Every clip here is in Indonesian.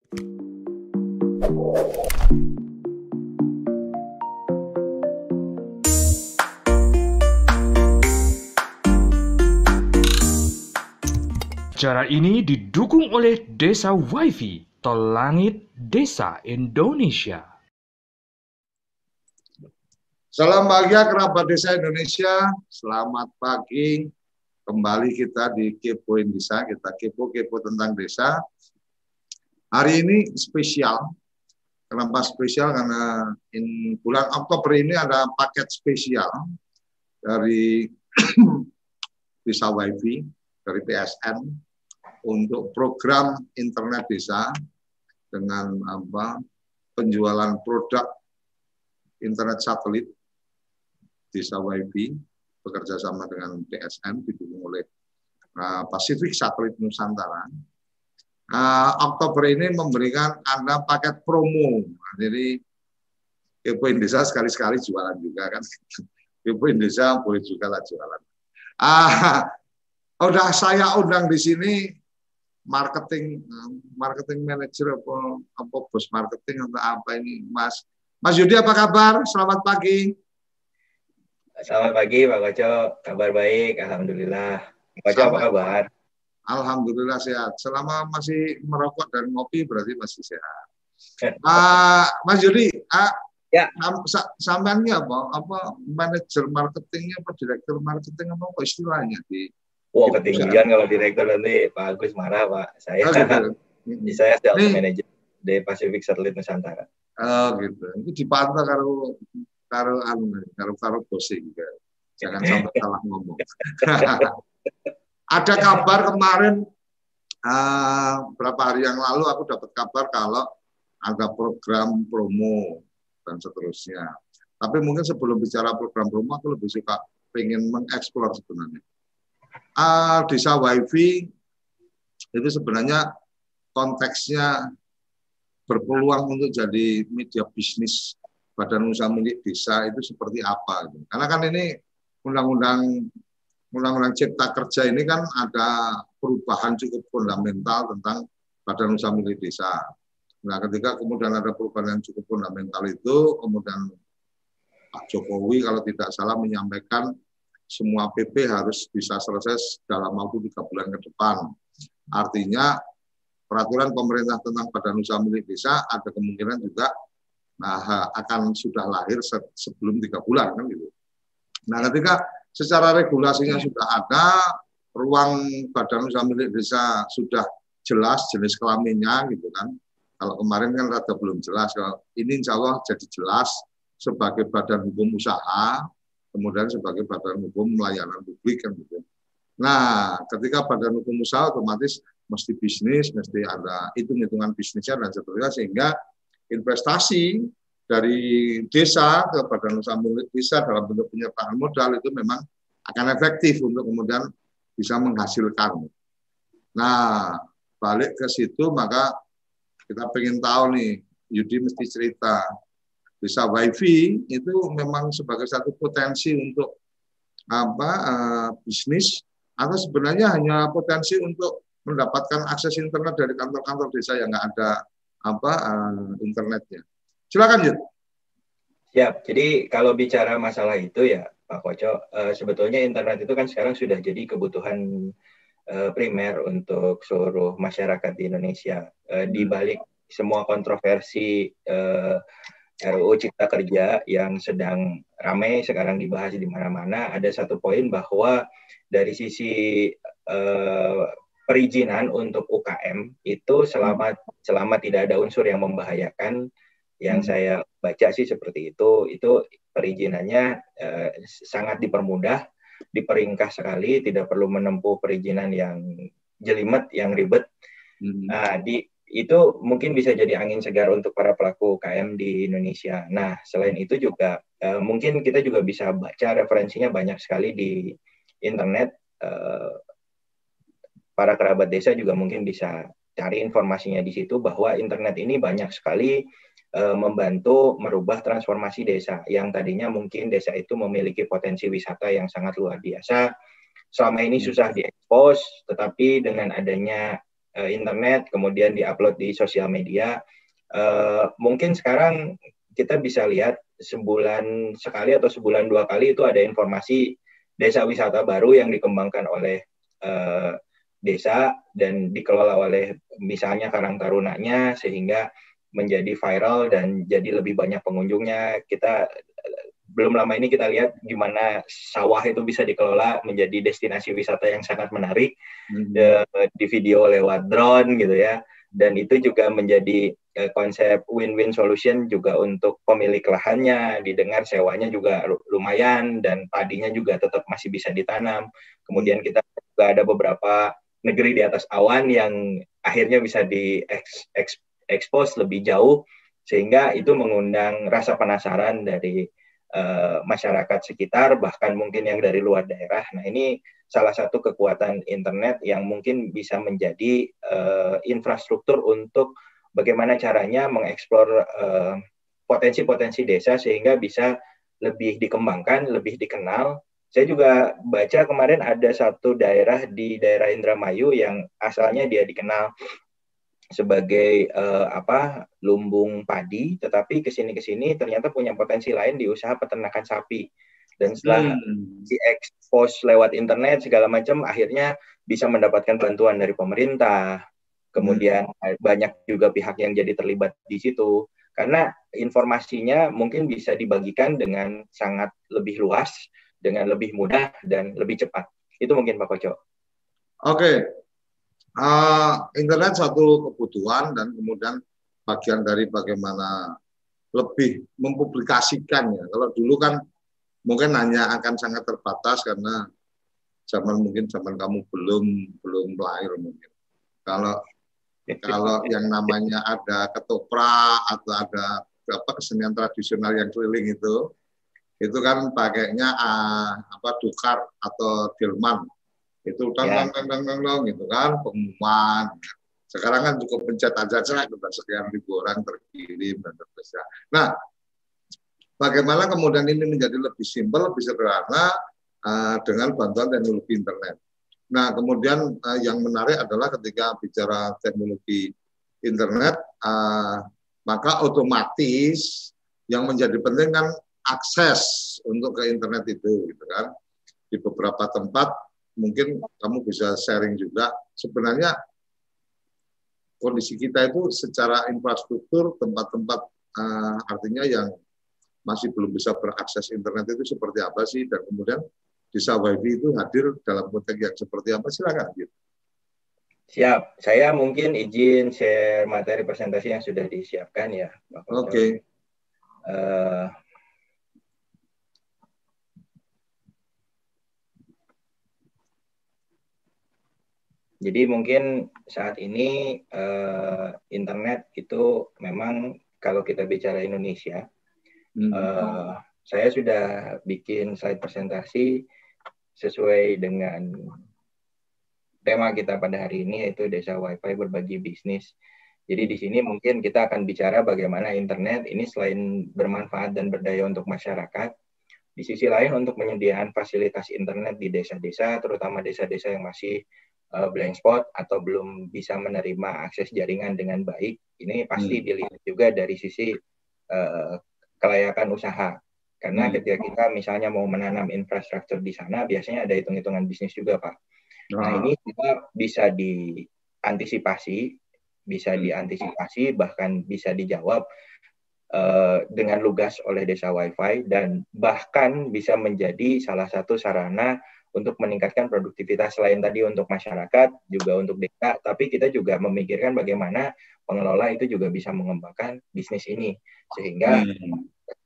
Acara ini didukung oleh Desa WiFi, Tol Langit Desa Indonesia. Salam bahagia kerabat Desa Indonesia. Selamat pagi. Kembali kita di Kepoin Desa. Kita kepo-kepo tentang desa. Hari ini spesial. Kenapa spesial? Karena bulan Oktober ini ada paket spesial dari Desa WiFi, dari PSN, untuk program internet desa dengan penjualan produk internet satelit Desa WiFi bekerja sama dengan PSN didukung oleh Pacific Satelit Nusantara. Oktober ini memberikan Anda paket promo. Jadi Kepoin Desa sekali-sekali jualan juga kan. Kepoin Desa boleh juga lah jualan. Udah saya undang di sini marketing manager apa bos marketing atau apa ini Mas Yudi, apa kabar? Selamat pagi. Selamat pagi Pak Koco, kabar baik, alhamdulillah. Pak Koco apa kabar? Alhamdulillah sehat. Selama masih merokok dan ngopi berarti masih sehat. Mas Yudi, ya. Sampeannya apa manajer marketingnya apa direktur marketing apa istilahnya di ketinggian kalau direktur nanti Pak Agus marah Pak. Saya saya sales manager di Pacific Satelit Nusantara. Oh gitu. Itu dipantau karo bosnya juga. Jangan sampai salah ngomong. Ada kabar kemarin berapa hari yang lalu aku dapat kabar kalau ada program promo dan seterusnya. Tapi mungkin sebelum bicara program promo aku lebih suka pengen mengeksplor sebenarnya. Desa WiFi itu sebenarnya konteksnya berpeluang untuk jadi media bisnis badan usaha milik desa itu seperti apa? Karena kan ini undang-undang Cipta Kerja ini kan ada perubahan cukup fundamental tentang badan usaha milik desa. Nah, ketika kemudian ada perubahan yang cukup fundamental itu, kemudian Pak Jokowi kalau tidak salah menyampaikan semua PP harus bisa selesai dalam waktu 3 bulan ke depan. Artinya peraturan pemerintah tentang badan usaha milik desa ada kemungkinan juga akan sudah lahir sebelum 3 bulan kan gitu. Nah, ketika secara regulasinya sudah ada, ruang badan usaha milik desa sudah jelas jenis kelaminnya gitu kan. Kalau kemarin kan rada belum jelas, kalau ini insya Allah jadi jelas sebagai badan hukum usaha, kemudian sebagai badan hukum layanan publik kan gitu. Nah, ketika badan hukum usaha otomatis mesti bisnis, mesti ada hitung-hitungan bisnisnya dan seterusnya, sehingga investasi dari desa ke badan usaha milik desa dalam bentuk penyertaan modal itu memang akan efektif untuk kemudian bisa menghasilkan. Nah, balik ke situ maka kita pengen tahu nih, Yudi mesti cerita. Desa WiFi itu memang sebagai satu potensi untuk bisnis atau sebenarnya hanya potensi untuk mendapatkan akses internet dari kantor-kantor desa yang nggak ada internetnya. Silakan Yud. Siap. Jadi kalau bicara masalah itu ya Pak Koco, sebetulnya internet itu kan sekarang sudah jadi kebutuhan primer untuk seluruh masyarakat di Indonesia. Di balik semua kontroversi RUU Cipta Kerja yang sedang ramai sekarang dibahas di mana-mana, ada satu poin bahwa dari sisi perizinan untuk UKM itu selama tidak ada unsur yang membahayakan, yang saya baca sih seperti itu perizinannya sangat dipermudah, diperingkas sekali, tidak perlu menempuh perizinan yang jelimet, yang ribet. Nah, itu mungkin bisa jadi angin segar untuk para pelaku UKM di Indonesia. Nah, selain itu juga mungkin kita juga bisa baca referensinya banyak sekali di internet. Para kerabat desa juga mungkin bisa cari informasinya di situ bahwa internet ini banyak sekali membantu merubah transformasi desa yang tadinya mungkin desa itu memiliki potensi wisata yang sangat luar biasa. Selama ini susah diekspos, tetapi dengan adanya internet, kemudian diupload di sosial media. Mungkin sekarang kita bisa lihat sebulan sekali atau sebulan 2 kali itu ada informasi desa wisata baru yang dikembangkan oleh desa dan dikelola oleh misalnya Karang Tarunanya, sehingga menjadi viral dan jadi lebih banyak pengunjungnya. Kita belum lama ini kita lihat gimana sawah itu bisa dikelola menjadi destinasi wisata yang sangat menarik di video lewat drone gitu ya. Dan itu juga menjadi konsep win-win solution juga untuk pemilik lahannya, didengar sewanya juga lumayan dan padinya juga tetap masih bisa ditanam. Kemudian kita juga ada beberapa negeri di atas awan yang akhirnya bisa diekspos lebih jauh, sehingga itu mengundang rasa penasaran dari masyarakat sekitar, bahkan mungkin yang dari luar daerah. Nah, ini salah satu kekuatan internet yang mungkin bisa menjadi infrastruktur untuk bagaimana caranya mengeksplor potensi-potensi desa sehingga bisa lebih dikembangkan, lebih dikenal. Saya juga baca kemarin ada satu daerah di daerah Indramayu yang asalnya dia dikenal sebagai lumbung padi, tetapi kesini ternyata punya potensi lain di usaha peternakan sapi. Dan setelah diekspos lewat internet segala macam, akhirnya bisa mendapatkan bantuan dari pemerintah. Kemudian banyak juga pihak yang jadi terlibat di situ. Karena informasinya mungkin bisa dibagikan dengan sangat lebih luas, dengan lebih mudah dan lebih cepat. Itu mungkin Pak Koco. Oke. Internet satu kebutuhan dan kemudian bagian dari bagaimana lebih mempublikasikannya. Kalau dulu kan mungkin hanya akan sangat terbatas karena zaman kamu belum lahir mungkin. Kalau yang namanya ada ketoprak atau ada kesenian tradisional yang keliling itu kan pakainya dukar atau delman. Itu tang gitu kan, pengumuman. Sekarang kan cukup pencet aja sekian ribu orang terkirim dan seterusnya. Nah, bagaimana kemudian ini menjadi lebih simpel, lebih sederhana dengan bantuan teknologi internet. Nah, kemudian yang menarik adalah ketika bicara teknologi internet, maka otomatis yang menjadi penting kan akses untuk ke internet itu, gitu kan. Di beberapa tempat mungkin kamu bisa sharing juga, sebenarnya kondisi kita itu secara infrastruktur, tempat-tempat artinya yang masih belum bisa berakses internet itu seperti apa sih, dan kemudian desa WiFi itu hadir dalam konteks yang seperti apa, silakan. Gitu. Siap, saya mungkin izin share materi presentasi yang sudah disiapkan ya. Oke. Jadi mungkin saat ini internet itu memang kalau kita bicara Indonesia, saya sudah bikin slide presentasi sesuai dengan tema kita pada hari ini, yaitu Desa Wi-Fi Berbagi Bisnis. Jadi di sini mungkin kita akan bicara bagaimana internet ini selain bermanfaat dan berdaya untuk masyarakat, di sisi lain untuk menyediakan fasilitas internet di desa-desa, terutama desa-desa yang masih blank spot atau belum bisa menerima akses jaringan dengan baik. Ini pasti dilihat juga dari sisi kelayakan usaha. Karena ketika kita misalnya mau menanam infrastruktur di sana, biasanya ada hitung-hitungan bisnis juga, Pak. Nah, ini juga bisa diantisipasi, bahkan bisa dijawab dengan lugas oleh Desa Wi-Fi, dan bahkan bisa menjadi salah satu sarana untuk meningkatkan produktivitas selain tadi untuk masyarakat, juga untuk desa, tapi kita juga memikirkan bagaimana pengelola itu juga bisa mengembangkan bisnis ini, sehingga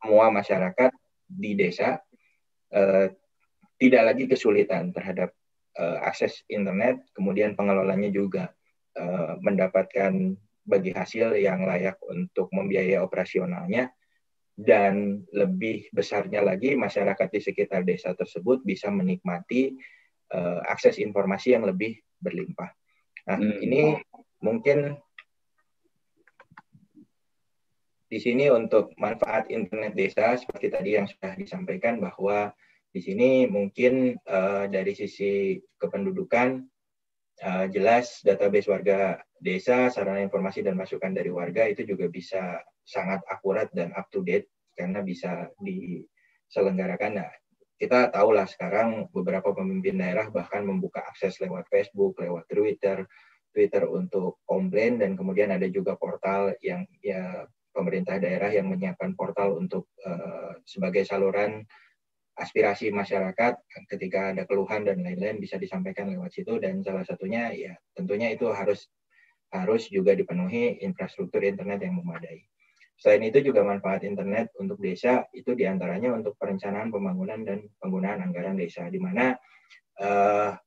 semua masyarakat di desa tidak lagi kesulitan terhadap akses internet, kemudian pengelolanya juga mendapatkan bagi hasil yang layak untuk membiayai operasionalnya, dan lebih besarnya lagi masyarakat di sekitar desa tersebut bisa menikmati akses informasi yang lebih berlimpah. Nah, ini mungkin di sini untuk manfaat internet desa seperti tadi yang sudah disampaikan, bahwa di sini mungkin dari sisi kependudukan jelas database warga desa, sarana informasi dan masukan dari warga itu juga bisa sangat akurat dan up to date karena bisa diselenggarakan. Nah, kita tahulah sekarang beberapa pemimpin daerah bahkan membuka akses lewat Facebook, lewat Twitter untuk komplain, dan kemudian ada juga portal yang ya pemerintah daerah yang menyiapkan portal untuk sebagai saluran aspirasi masyarakat ketika ada keluhan dan lain-lain bisa disampaikan lewat situ, dan salah satunya ya tentunya itu harus juga dipenuhi infrastruktur internet yang memadai. Selain itu juga manfaat internet untuk desa itu diantaranya untuk perencanaan pembangunan dan penggunaan anggaran desa, di mana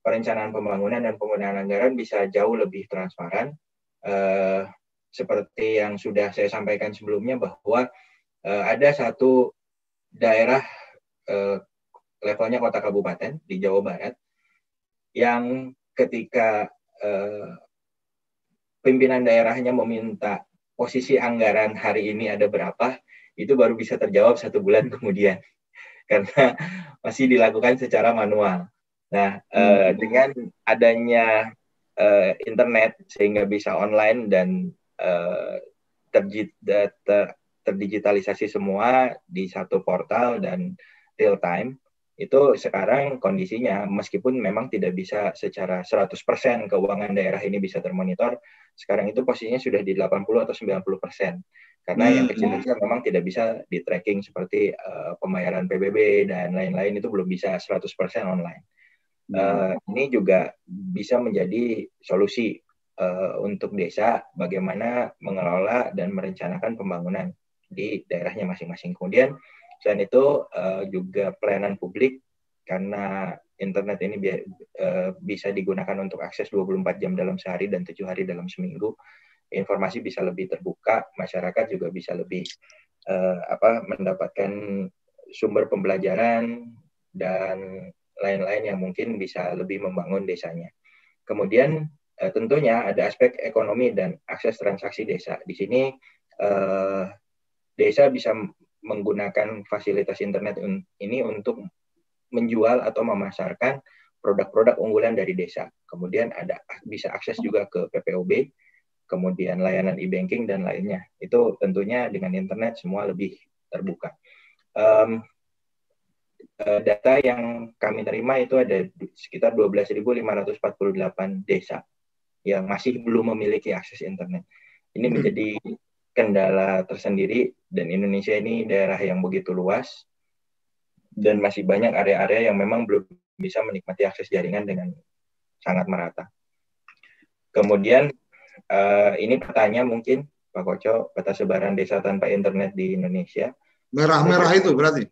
perencanaan pembangunan dan penggunaan anggaran bisa jauh lebih transparan. Seperti yang sudah saya sampaikan sebelumnya bahwa ada satu daerah levelnya kota kabupaten di Jawa Barat yang ketika pimpinan daerahnya meminta posisi anggaran hari ini ada berapa, itu baru bisa terjawab 1 bulan kemudian karena masih dilakukan secara manual. Nah, dengan adanya internet sehingga bisa online dan terdigitalisasi semua di satu portal dan real time, itu sekarang kondisinya meskipun memang tidak bisa secara 100% keuangan daerah ini bisa termonitor, sekarang itu posisinya sudah di 80 atau 90%. Karena yang kecil-kecil memang tidak bisa di tracking seperti pembayaran PBB dan lain-lain itu belum bisa 100% online. Ini juga bisa menjadi solusi untuk desa bagaimana mengelola dan merencanakan pembangunan di daerahnya masing-masing. Kemudian selain itu juga pelayanan publik, karena internet ini bisa digunakan untuk akses 24 jam dalam sehari dan 7 hari dalam seminggu. Informasi bisa lebih terbuka, masyarakat juga bisa lebih mendapatkan sumber pembelajaran dan lain-lain yang mungkin bisa lebih membangun desanya. Kemudian tentunya ada aspek ekonomi dan akses transaksi desa. Di sini desa bisa menggunakan fasilitas internet ini untuk menjual atau memasarkan produk-produk unggulan dari desa. Kemudian bisa akses juga ke PPOB, kemudian layanan e-banking dan lainnya. Itu tentunya dengan internet semua lebih terbuka. Data yang kami terima itu ada sekitar 12.548 desa yang masih belum memiliki akses internet. Ini menjadi kendala tersendiri, dan Indonesia ini daerah yang begitu luas dan masih banyak area-area yang memang belum bisa menikmati akses jaringan dengan sangat merata. Kemudian ini pertanyaan mungkin Pak Koco, peta sebaran desa tanpa internet di Indonesia. Merah-merah itu berarti?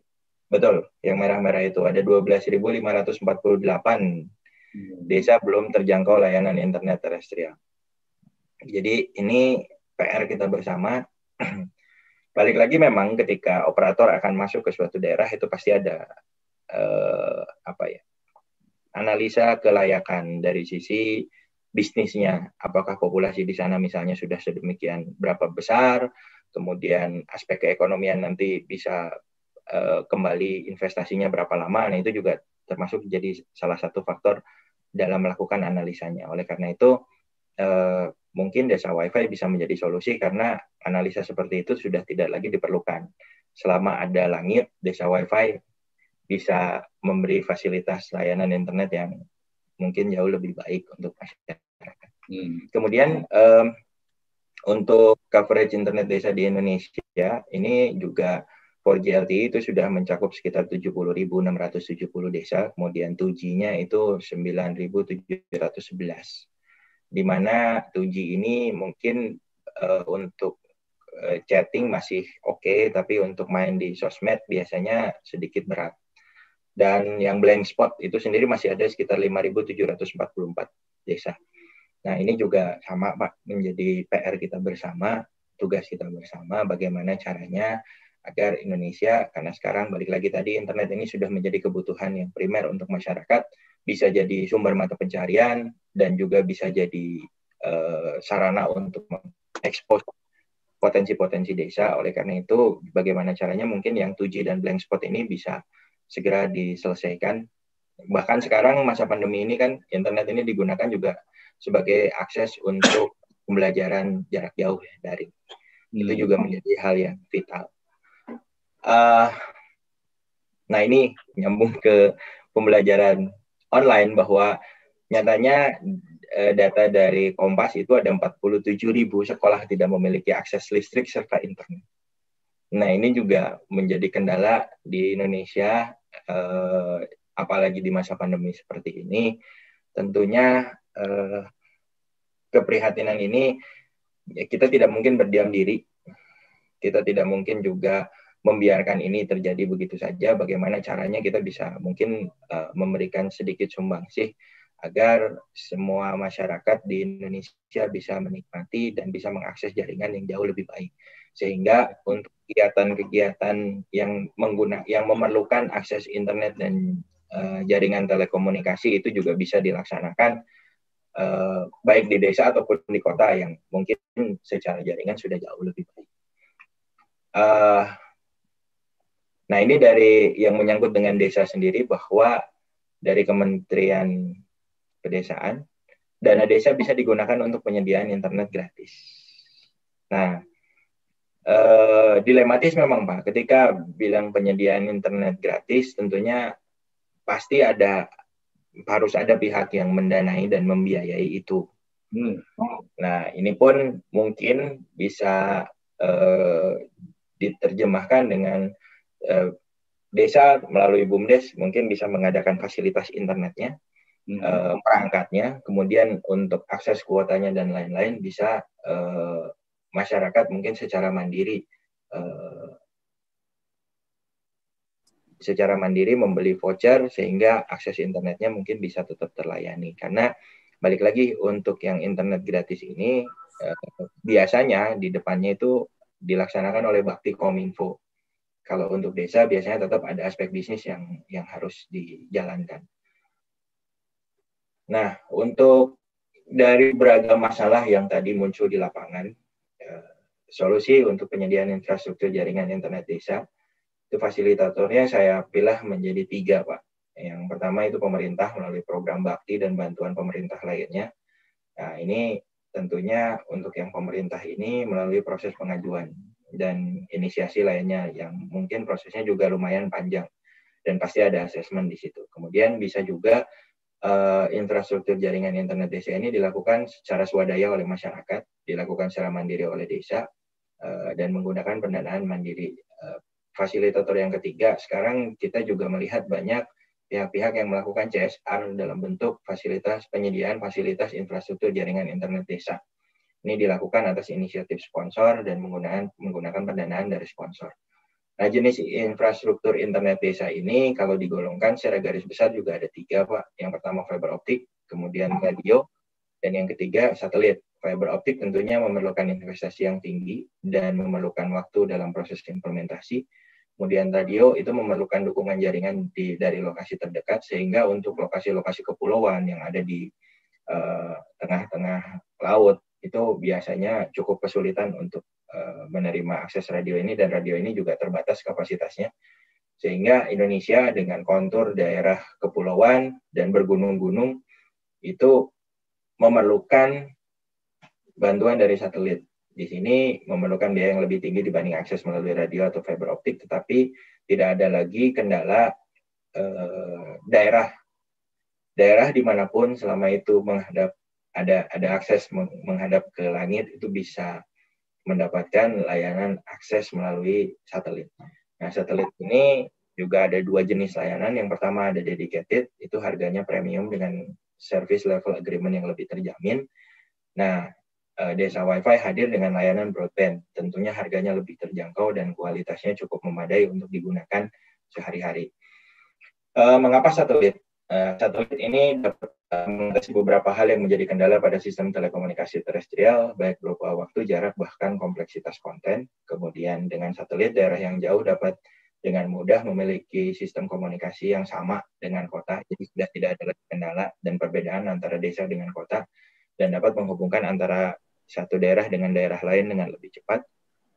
Betul, yang merah-merah itu ada 12.548 desa belum terjangkau layanan internet terestrial. Jadi ini PR kita bersama. Balik lagi memang ketika operator akan masuk ke suatu daerah itu pasti ada analisa kelayakan dari sisi bisnisnya. Apakah populasi di sana misalnya sudah sedemikian berapa besar, kemudian aspek keekonomian nanti bisa kembali investasinya berapa lama. Nah, itu juga termasuk jadi salah satu faktor dalam melakukan analisanya. Oleh karena itu mungkin desa WiFi bisa menjadi solusi karena analisa seperti itu sudah tidak lagi diperlukan. Selama ada langit, desa WiFi bisa memberi fasilitas layanan internet yang mungkin jauh lebih baik untuk masyarakat. Kemudian untuk coverage internet desa di Indonesia ini juga 4G LTE itu sudah mencakup sekitar 70.670 desa, kemudian 2G-nya itu 9.711. Di mana 2G ini mungkin untuk chatting masih oke, tapi untuk main di sosmed biasanya sedikit berat. Dan yang blank spot itu sendiri masih ada sekitar 5.744 desa. Nah, ini juga sama Pak, menjadi PR kita bersama, tugas kita bersama, bagaimana caranya agar Indonesia, karena sekarang balik lagi tadi internet ini sudah menjadi kebutuhan yang primer untuk masyarakat, bisa jadi sumber mata pencarian dan juga bisa jadi sarana untuk mengekspos potensi-potensi desa. Oleh karena itu, bagaimana caranya mungkin yang 2G dan blank spot ini bisa segera diselesaikan. Bahkan sekarang masa pandemi ini kan internet ini digunakan juga sebagai akses untuk pembelajaran jarak jauh daring. Itu juga menjadi hal yang vital. Nah ini nyambung ke pembelajaran online, bahwa nyatanya data dari Kompas itu ada 47.000 sekolah tidak memiliki akses listrik serta internet. Nah ini juga menjadi kendala di Indonesia, apalagi di masa pandemi seperti ini. Tentunya keprihatinan ini kita tidak mungkin berdiam diri. Kita tidak mungkin juga membiarkan ini terjadi begitu saja. Bagaimana caranya kita bisa mungkin memberikan sedikit sumbangsih agar semua masyarakat di Indonesia bisa menikmati dan bisa mengakses jaringan yang jauh lebih baik. Sehingga untuk kegiatan-kegiatan yang memerlukan akses internet dan jaringan telekomunikasi itu juga bisa dilaksanakan baik di desa ataupun di kota yang mungkin secara jaringan sudah jauh lebih baik. Nah ini dari yang menyangkut dengan desa sendiri, bahwa dari Kementerian Pedesaan, dana desa bisa digunakan untuk penyediaan internet gratis. Nah, dilematis memang Pak, ketika bilang penyediaan internet gratis, tentunya pasti harus ada pihak yang mendanai dan membiayai itu. Nah, ini pun mungkin bisa diterjemahkan dengan desa melalui BUMDes mungkin bisa mengadakan fasilitas internetnya, perangkatnya, kemudian untuk akses kuotanya dan lain-lain bisa masyarakat mungkin secara mandiri membeli voucher sehingga akses internetnya mungkin bisa tetap terlayani. Karena balik lagi untuk yang internet gratis ini biasanya di depannya itu dilaksanakan oleh Bakti Kominfo. Kalau untuk desa biasanya tetap ada aspek bisnis yang harus dijalankan. Nah, untuk dari beragam masalah yang tadi muncul di lapangan, solusi untuk penyediaan infrastruktur jaringan internet desa, itu fasilitatornya saya pilih menjadi 3, Pak. Yang pertama itu pemerintah melalui program Bakti dan bantuan pemerintah lainnya. Nah, ini tentunya untuk yang pemerintah ini melalui proses pengajuan dan inisiasi lainnya yang mungkin prosesnya juga lumayan panjang dan pasti ada asesmen di situ. Kemudian bisa juga infrastruktur jaringan internet desa ini dilakukan secara swadaya oleh masyarakat, dilakukan secara mandiri oleh desa dan menggunakan pendanaan mandiri. Fasilitator yang ketiga, sekarang kita juga melihat banyak pihak-pihak yang melakukan CSR dalam bentuk penyediaan fasilitas infrastruktur jaringan internet desa. Ini dilakukan atas inisiatif sponsor dan menggunakan pendanaan dari sponsor. Nah, jenis infrastruktur internet desa ini kalau digolongkan secara garis besar juga ada 3, Pak. Yang pertama fiber optik, kemudian radio, dan yang ketiga satelit. Fiber optik tentunya memerlukan investasi yang tinggi dan memerlukan waktu dalam proses implementasi. Kemudian radio itu memerlukan dukungan jaringan dari lokasi terdekat, sehingga untuk lokasi-lokasi kepulauan yang ada di tengah-tengah laut, itu biasanya cukup kesulitan untuk menerima akses radio ini, dan radio ini juga terbatas kapasitasnya. Sehingga Indonesia dengan kontur daerah kepulauan dan bergunung-gunung itu memerlukan bantuan dari satelit. Di sini memerlukan biaya yang lebih tinggi dibanding akses melalui radio atau fiber optik, tetapi tidak ada lagi kendala daerah dimanapun selama itu ada akses menghadap ke langit itu bisa mendapatkan layanan akses melalui satelit. Nah, satelit ini juga ada 2 jenis layanan. Yang pertama ada dedicated, itu harganya premium dengan service level agreement yang lebih terjamin. Nah, Desa WiFi hadir dengan layanan broadband. Tentunya harganya lebih terjangkau dan kualitasnya cukup memadai untuk digunakan sehari-hari. Mengapa satelit? Satelit ini dapat mengatasi beberapa hal yang menjadi kendala pada sistem telekomunikasi terestrial, baik berupa waktu, jarak, bahkan kompleksitas konten. Kemudian dengan satelit, daerah yang jauh dapat dengan mudah memiliki sistem komunikasi yang sama dengan kota, jadi sudah tidak ada lagi kendala dan perbedaan antara desa dengan kota, dan dapat menghubungkan antara satu daerah dengan daerah lain dengan lebih cepat.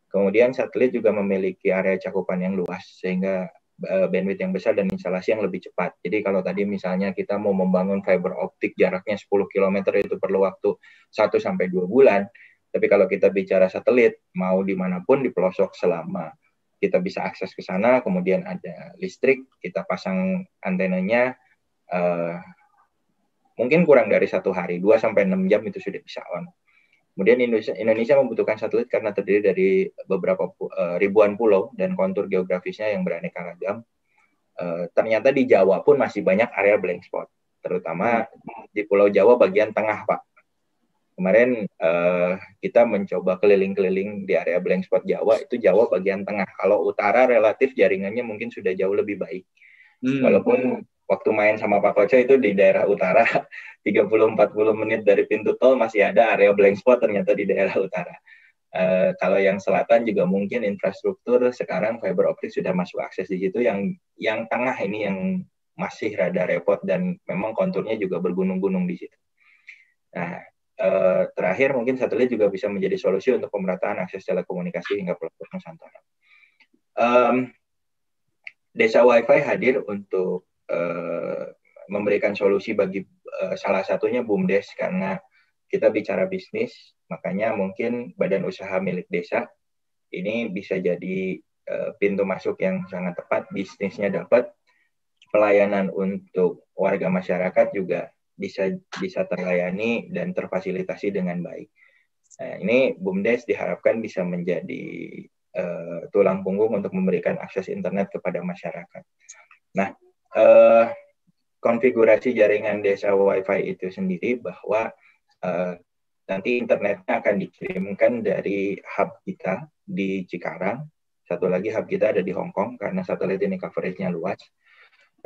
Kemudian satelit juga memiliki area cakupan yang luas, sehingga bandwidth yang besar dan instalasi yang lebih cepat. Jadi kalau tadi misalnya kita mau membangun fiber optik jaraknya 10 km itu perlu waktu 1-2 bulan. Tapi kalau kita bicara satelit, mau dimanapun di pelosok selama kita bisa akses ke sana, kemudian ada listrik, kita pasang antenanya, mungkin kurang dari 1 hari, 2-6 jam itu sudah bisa on. Kemudian Indonesia membutuhkan satelit karena terdiri dari beberapa ribuan pulau dan kontur geografisnya yang beraneka ragam. Ternyata di Jawa pun masih banyak area blank spot, terutama di Pulau Jawa bagian tengah, Pak. Kemarin kita mencoba keliling-keliling di area blank spot Jawa, itu Jawa bagian tengah. Kalau utara relatif jaringannya mungkin sudah jauh lebih baik. Walaupun waktu main sama Pak Koco itu di daerah utara, 30-40 menit dari pintu tol masih ada area blank spot ternyata di daerah utara. Kalau yang selatan juga mungkin infrastruktur sekarang fiber optik sudah masuk akses di situ, yang tengah ini yang masih rada repot dan memang konturnya juga bergunung-gunung di situ. Nah, terakhir mungkin satelit juga bisa menjadi solusi untuk pemerataan akses telekomunikasi hingga pelosok Nusantara. Desa Wi-Fi hadir untuk memberikan solusi bagi salah satunya BUMDes, karena kita bicara bisnis, makanya mungkin badan usaha milik desa ini bisa jadi pintu masuk yang sangat tepat, bisnisnya dapat, pelayanan untuk warga masyarakat juga bisa terlayani dan terfasilitasi dengan baik. Nah, ini BUMDes diharapkan bisa menjadi tulang punggung untuk memberikan akses internet kepada masyarakat. Nah, konfigurasi jaringan desa Wi-Fi itu sendiri bahwa nanti internetnya akan dikirimkan dari hub kita di Cikarang. Satu lagi hub kita ada di Hong Kong karena satelit ini coverage-nya luas.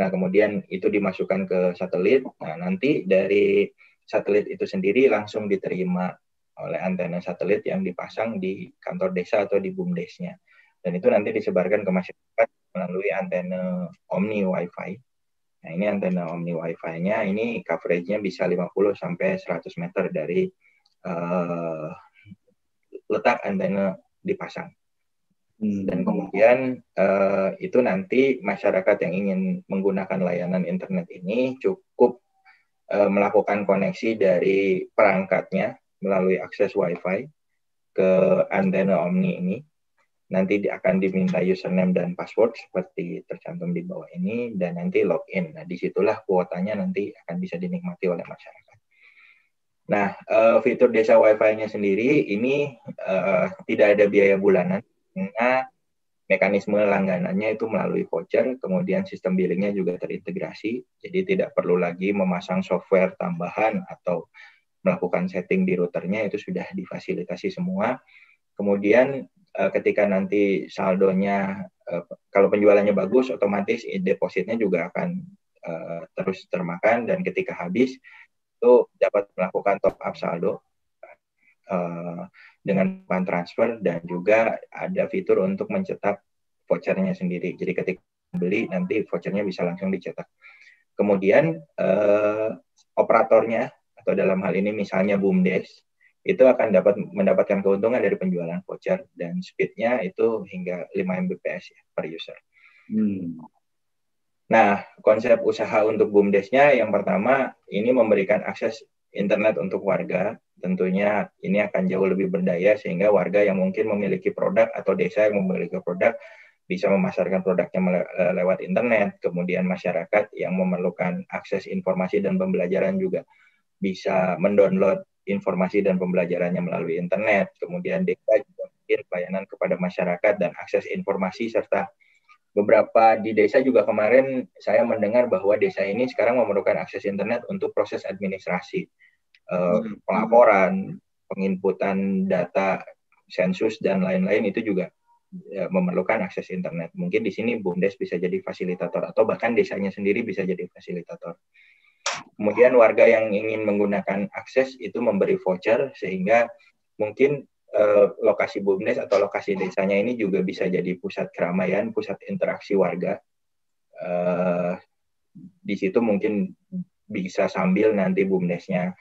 Nah, kemudian itu dimasukkan ke satelit. Nah, nanti dari satelit itu sendiri langsung diterima oleh antena satelit yang dipasang di kantor desa atau di BUMDesnya. Dan itu nanti disebarkan ke masyarakat melalui antena Omni Wi-Fi. Nah, ini antena Omni Wi-Fi-nya, ini coverage-nya bisa 50-100 meter dari letak antena dipasang. Dan kemudian itu nanti masyarakat yang ingin menggunakan layanan internet ini cukup melakukan koneksi dari perangkatnya melalui akses Wi-Fi ke antena Omni ini. Nanti akan diminta username dan password seperti tercantum di bawah ini, dan nanti login. Nah, disitulah kuotanya nanti akan bisa dinikmati oleh masyarakat. Nah, fitur desa Wi-Fi-nya sendiri ini tidak ada biaya bulanan, karena mekanisme langganannya itu melalui voucher, kemudian sistem billingnya juga terintegrasi, jadi tidak perlu lagi memasang software tambahan atau melakukan setting di routernya, itu sudah difasilitasi semua. Kemudian ketika nanti saldonya, kalau penjualannya bagus, otomatis depositnya juga akan terus termakan, dan ketika habis itu dapat melakukan top up saldo dengan bank transfer, dan juga ada fitur untuk mencetak vouchernya sendiri. Jadi ketika beli nanti vouchernya bisa langsung dicetak. Kemudian operatornya atau dalam hal ini misalnya BUMDes itu akan mendapatkan keuntungan dari penjualan voucher, dan speednya itu hingga 5 Mbps ya, per user. Nah, konsep usaha untuk BUMDesnya yang pertama ini memberikan akses internet untuk warga. Tentunya ini akan jauh lebih berdaya sehingga warga yang mungkin memiliki produk atau desa yang memiliki produk bisa memasarkan produknya lewat internet. Kemudian masyarakat yang memerlukan akses informasi dan pembelajaran juga bisa mendownload informasi dan pembelajarannya melalui internet. Kemudian desa juga mungkin pelayanan kepada masyarakat dan akses informasi, serta beberapa di desa juga kemarin saya mendengar bahwa desa ini sekarang memerlukan akses internet untuk proses administrasi, pelaporan, penginputan data sensus dan lain-lain, itu juga memerlukan akses internet. Mungkin di sini BUMDes bisa jadi fasilitator atau bahkan desanya sendiri bisa jadi fasilitator. Kemudian warga yang ingin menggunakan akses itu memberi voucher sehingga mungkin lokasi BUMDes atau lokasi desanya ini juga bisa jadi pusat keramaian, pusat interaksi warga. Di situ mungkin bisa sambil nanti BUMDesnya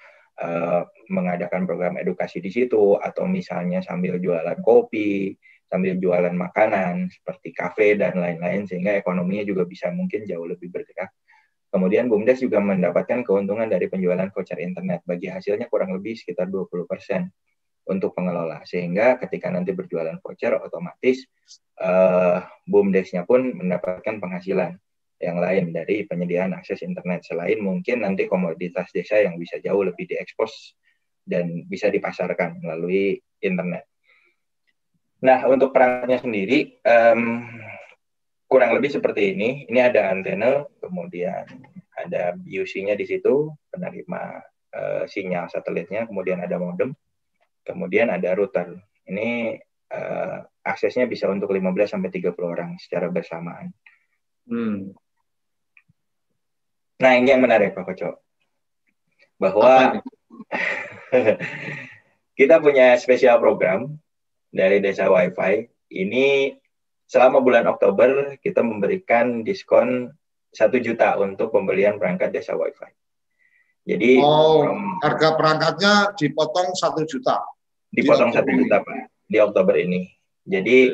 mengadakan program edukasi di situ, atau misalnya sambil jualan kopi, sambil jualan makanan seperti kafe dan lain-lain, sehingga ekonominya juga bisa mungkin jauh lebih bergerak. Kemudian BUMDes juga mendapatkan keuntungan dari penjualan voucher internet, bagi hasilnya kurang lebih sekitar 20% untuk pengelola, sehingga ketika nanti berjualan voucher otomatis BUMDesnya pun mendapatkan penghasilan yang lain dari penyediaan akses internet, selain mungkin nanti komoditas desa yang bisa jauh lebih diekspos dan bisa dipasarkan melalui internet. Nah, untuk perangkatnya sendiri kurang lebih seperti ini. Ini ada antena, kemudian ada BUC-nya di situ, penerima sinyal satelitnya, kemudian ada modem, kemudian ada router. Ini aksesnya bisa untuk 15-30 orang secara bersamaan. Nah, ini yang menarik Pak Koco, bahwa kita punya spesial program dari Desa Wi-Fi. Ini selama bulan Oktober kita memberikan diskon 1 juta untuk pembelian perangkat Desa Wi-Fi. Jadi harga perangkatnya dipotong 1 juta. Dipotong 1 juta Pak di Oktober ini. Jadi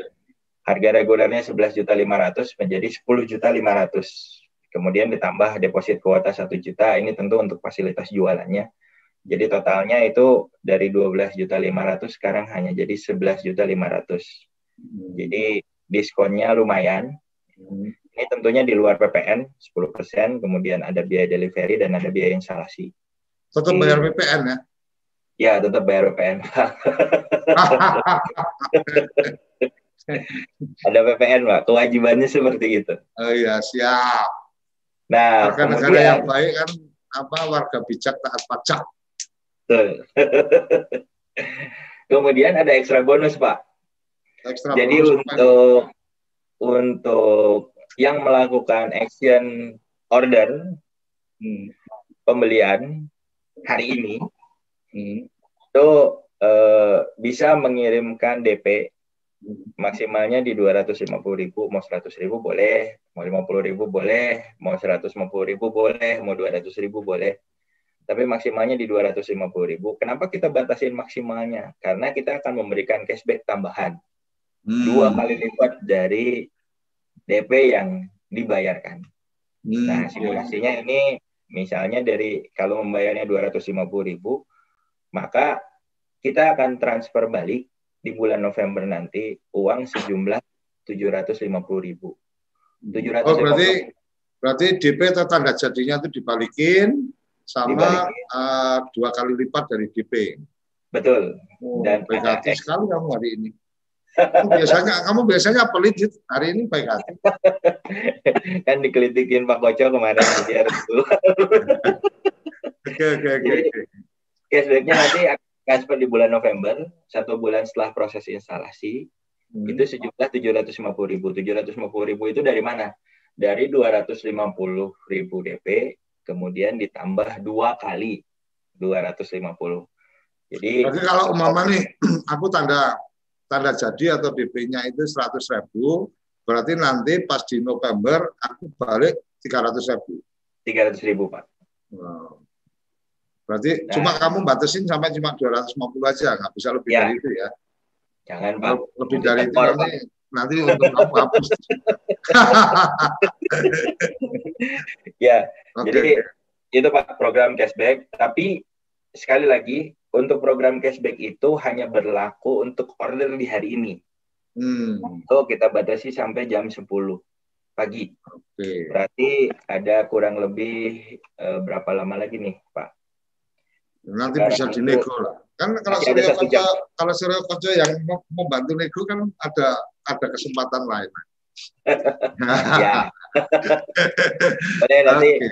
harga regulernya 11.500.000 menjadi 10.500.000. Kemudian ditambah deposit kuota 1 juta. Ini tentu untuk fasilitas jualannya. Jadi totalnya itu dari 12.500.000 sekarang hanya jadi 11.500.000. Jadi diskonnya lumayan. Ini tentunya di luar PPN 10%, kemudian ada biaya delivery dan ada biaya instalasi. Tetap bayar PPN ya? Ya, tetap bayar PPN. Ada PPN, Pak. Kewajibannya seperti itu. Oh iya, siap. Nah, warga negara yang baik kan warga bijak taat pajak. Kemudian ada ekstra bonus, Pak. Jadi untuk yang melakukan action order pembelian hari ini itu bisa mengirimkan DP maksimalnya di 250.000, mau 100.000 boleh, mau 50.000 boleh, mau 150.000 boleh, mau 200.000 boleh. Tapi maksimalnya di 250.000. Kenapa kita batasin maksimalnya? Karena kita akan memberikan cashback tambahan 2 kali lipat dari DP yang dibayarkan. Nah, simulasinya ini misalnya dari kalau membayarnya 250.000, maka kita akan transfer balik di bulan November nanti uang sejumlah 750.000. Berarti DP atau tanda jadinya itu dibalikin sama 2 kali lipat dari DP. Betul. Dan baik hati sekali kamu hari ini. Kamu biasanya pelit hari ini baik hati. Kan dikelitikin Pak Koco kemarin jadi harus keluar. Oke. Cashbacknya nanti akan transfer di bulan November, 1 bulan setelah proses instalasi. Itu sejumlah 750.000. 750.000 itu dari mana? Dari 250.000 DP, kemudian ditambah 2 kali 250. Jadi kalau umpama nih aku tanda jadi atau DP-nya itu 100.000, berarti nanti pas di November aku balik 300.000. 300.000 Pak. Wow. Berarti cuma kamu batasin sampai cuma 250 aja, nggak bisa lebih dari itu ya? Jangan Pak. Lebih dari itu nanti untuk kamu hapus. Ya, jadi itu Pak program cashback. Tapi sekali lagi untuk program cashback itu hanya berlaku untuk order di hari ini. So, kita batasi sampai jam 10 pagi. Berarti ada kurang lebih berapa lama lagi nih Pak? Nanti bisa dinego lah. Kan kalau Suryo Koco yang membantu nego kan ada kesempatan lain. Ya. Boleh nanti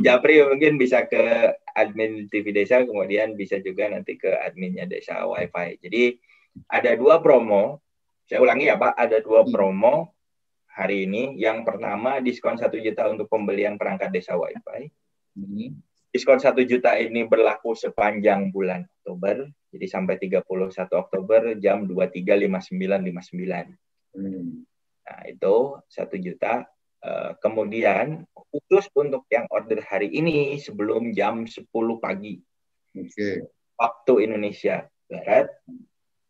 Japri mungkin bisa ke admin TV Desa, kemudian bisa juga nanti ke adminnya Desa Wi-Fi. Jadi ada 2 promo. Saya ulangi ya Pak, ada 2 promo hari ini. Yang pertama diskon 1 juta untuk pembelian perangkat Desa Wi-Fi. Diskon 1 juta ini berlaku sepanjang bulan Oktober, jadi sampai 31 Oktober jam 23.59.59. Nah, itu 1 juta. Kemudian khusus untuk yang order hari ini sebelum jam 10 pagi. Waktu Indonesia Barat,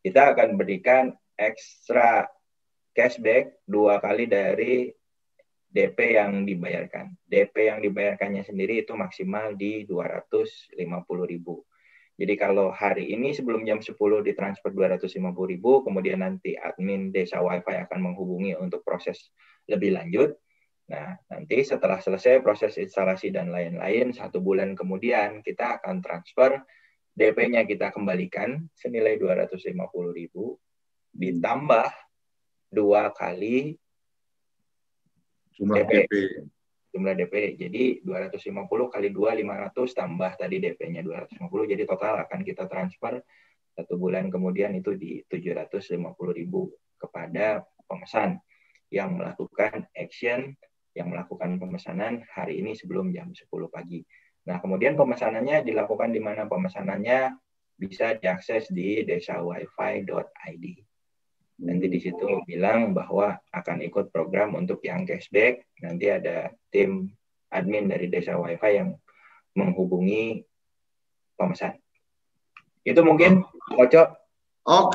kita akan berikan ekstra cashback 2 kali dari DP yang dibayarkan. DP yang dibayarkannya sendiri itu maksimal di 250.000. Jadi kalau hari ini sebelum jam 10 ditransfer 250.000, kemudian nanti admin Desa WiFi akan menghubungi untuk proses lebih lanjut. Nah, nanti setelah selesai proses instalasi dan lain-lain, 1 bulan kemudian kita akan transfer, DP-nya kita kembalikan senilai 250.000, ditambah 2 kali jumlah DP. DP. Jumlah DP. Jadi 250 kali 2, 500 tambah tadi DP-nya 250. Jadi total akan kita transfer 1 bulan kemudian itu di 750.000 kepada pemesan yang melakukan action, yang melakukan pemesanan hari ini sebelum jam 10 pagi. Nah, kemudian pemesanannya dilakukan di mana? Pemesanannya bisa diakses di desawifi.id. Nanti di situ bilang bahwa akan ikut program untuk yang cashback. Nanti ada tim admin dari Desa WiFi yang menghubungi pemesan. Itu mungkin, Oco,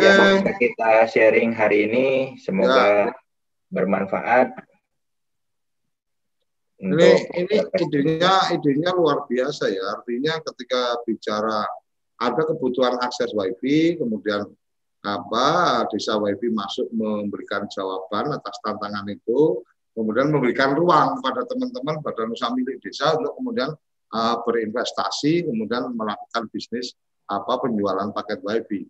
yang bisa kita sharing hari ini. Semoga bermanfaat. Ini idenya luar biasa ya. Artinya ketika bicara ada kebutuhan akses WiFi, kemudian Desa WiFi masuk memberikan jawaban atas tantangan itu, kemudian memberikan ruang kepada teman-teman badan usaha milik desa untuk kemudian berinvestasi, kemudian melakukan bisnis penjualan paket WiFi.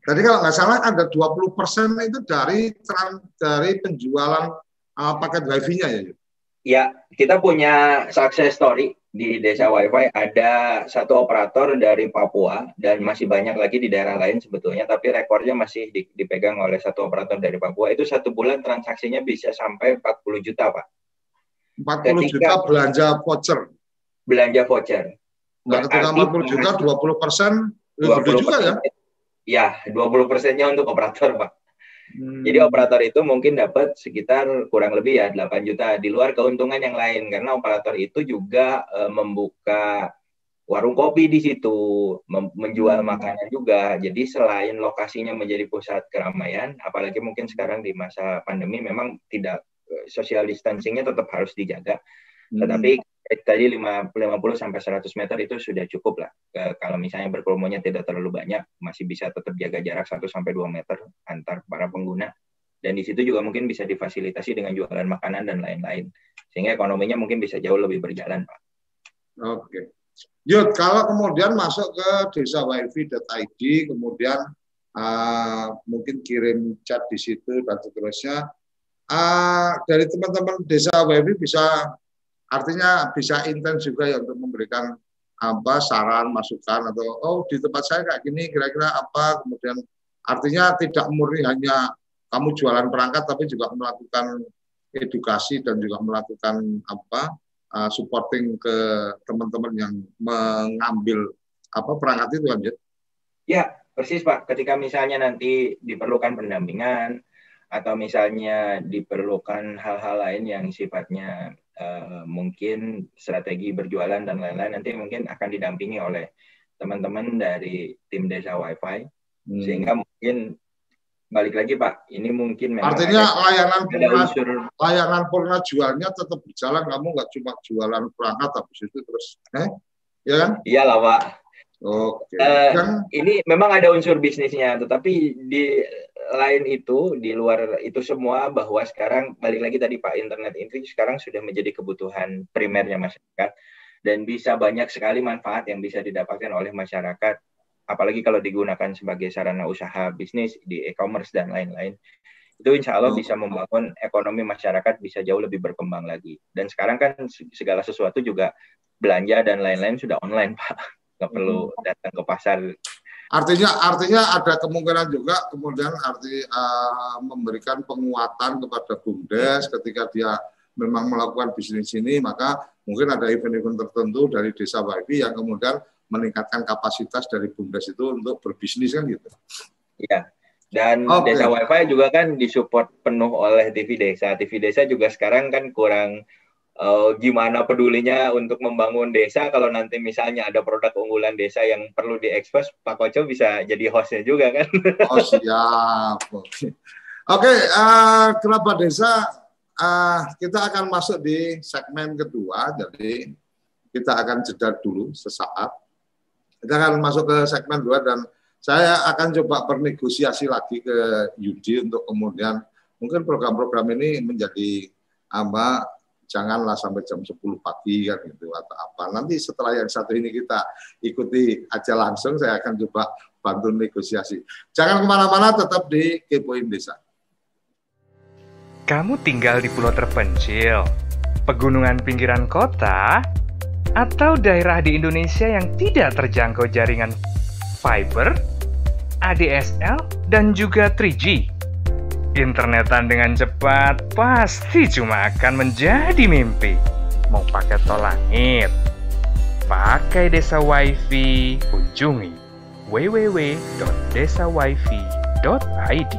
Tadi kalau nggak salah ada 20% itu dari penjualan paket WiFi-nya ya. Ya, kita punya success story di Desa WiFi. Ada satu operator dari Papua dan masih banyak lagi di daerah lain sebetulnya, tapi rekornya masih dipegang oleh satu operator dari Papua. Itu 1 bulan transaksinya bisa sampai 40 juta, Pak. 40 juta belanja voucher. Belanja voucher. Nah, ketika 40 juta, 20%, 20 juga ya? Ya, 20%-nya untuk operator, Pak. Jadi operator itu mungkin dapat sekitar kurang lebih ya 8 juta di luar keuntungan yang lain, karena operator itu juga membuka warung kopi di situ, menjual makanan juga. Jadi selain lokasinya menjadi pusat keramaian, apalagi mungkin sekarang di masa pandemi memang tidak social distancing-nya tetap harus dijaga. Tetapi tadi 50 sampai 100 meter itu sudah cukup lah. Kalau misalnya berkerumunnya tidak terlalu banyak, masih bisa tetap jaga jarak 1 sampai 2 meter antar para pengguna. Dan di situ juga mungkin bisa difasilitasi dengan jualan makanan dan lain-lain. Sehingga ekonominya mungkin bisa jauh lebih berjalan, Pak. Oke. Yud, kalau kemudian masuk ke desawifi.id, kemudian mungkin kirim chat di situ dan seterusnya, dari teman-teman Desa WiFi artinya bisa intens juga ya untuk memberikan saran, masukan atau di tempat saya kayak gini kira-kira apa, kemudian artinya tidak murni hanya kamu jualan perangkat tapi juga melakukan edukasi dan juga melakukan supporting ke teman-teman yang mengambil perangkat itu, lanjut. Ya, persis Pak. Ketika misalnya nanti diperlukan pendampingan atau misalnya diperlukan hal-hal lain yang sifatnya mungkin strategi berjualan dan lain-lain, nanti mungkin akan didampingi oleh teman-teman dari tim Desa WiFi. Sehingga mungkin balik lagi Pak, ini mungkin memang artinya layanan purna jualnya tetap berjalan, kamu nggak cuma jualan perangkat habis itu terus, ya kan? Iyalah Pak. Oke. Ini memang ada unsur bisnisnya, tetapi di lain itu, di luar itu semua, bahwa sekarang balik lagi tadi Pak, internet ini sekarang sudah menjadi kebutuhan primernya masyarakat dan bisa banyak sekali manfaat yang bisa didapatkan oleh masyarakat, apalagi kalau digunakan sebagai sarana usaha bisnis di e-commerce dan lain-lain. Itu insya Allah bisa membangun ekonomi masyarakat bisa jauh lebih berkembang lagi. Dan sekarang kan segala sesuatu juga belanja dan lain-lain sudah online Pak, nggak perlu datang ke pasar. Artinya ada kemungkinan juga kemudian memberikan penguatan kepada BUMDes ketika dia memang melakukan bisnis ini, maka mungkin ada event-event tertentu dari Desa WiFi yang kemudian meningkatkan kapasitas dari BUMDes itu untuk berbisnis kan gitu. Iya. Dan Desa WiFi juga kan disupport penuh oleh TV Desa. TV Desa juga sekarang kan kurang gimana pedulinya untuk membangun desa. Kalau nanti misalnya ada produk unggulan desa yang perlu diekspos, Pak Koco bisa jadi hostnya juga kan? Oh siap. Oke, kenapa desa? Kita akan masuk di segmen kedua, jadi kita akan jeda dulu sesaat. Kita akan masuk ke segmen 2 dan saya akan coba bernegosiasi lagi ke Yudi untuk kemudian mungkin program-program ini menjadi janganlah sampai jam 10 pagi kan gitu atau apa. Nanti setelah yang satu ini kita ikuti aja langsung, saya akan coba bantu negosiasi. Jangan kemana-mana, tetap di Kepoin Desa. Kamu tinggal di pulau terpencil, pegunungan pinggiran kota, atau daerah di Indonesia yang tidak terjangkau jaringan fiber, ADSL, dan juga 3G. Internetan dengan cepat pasti cuma akan menjadi mimpi. Mau pakai tol langit, pakai Desa Wifi, kunjungi www.desawifi.id.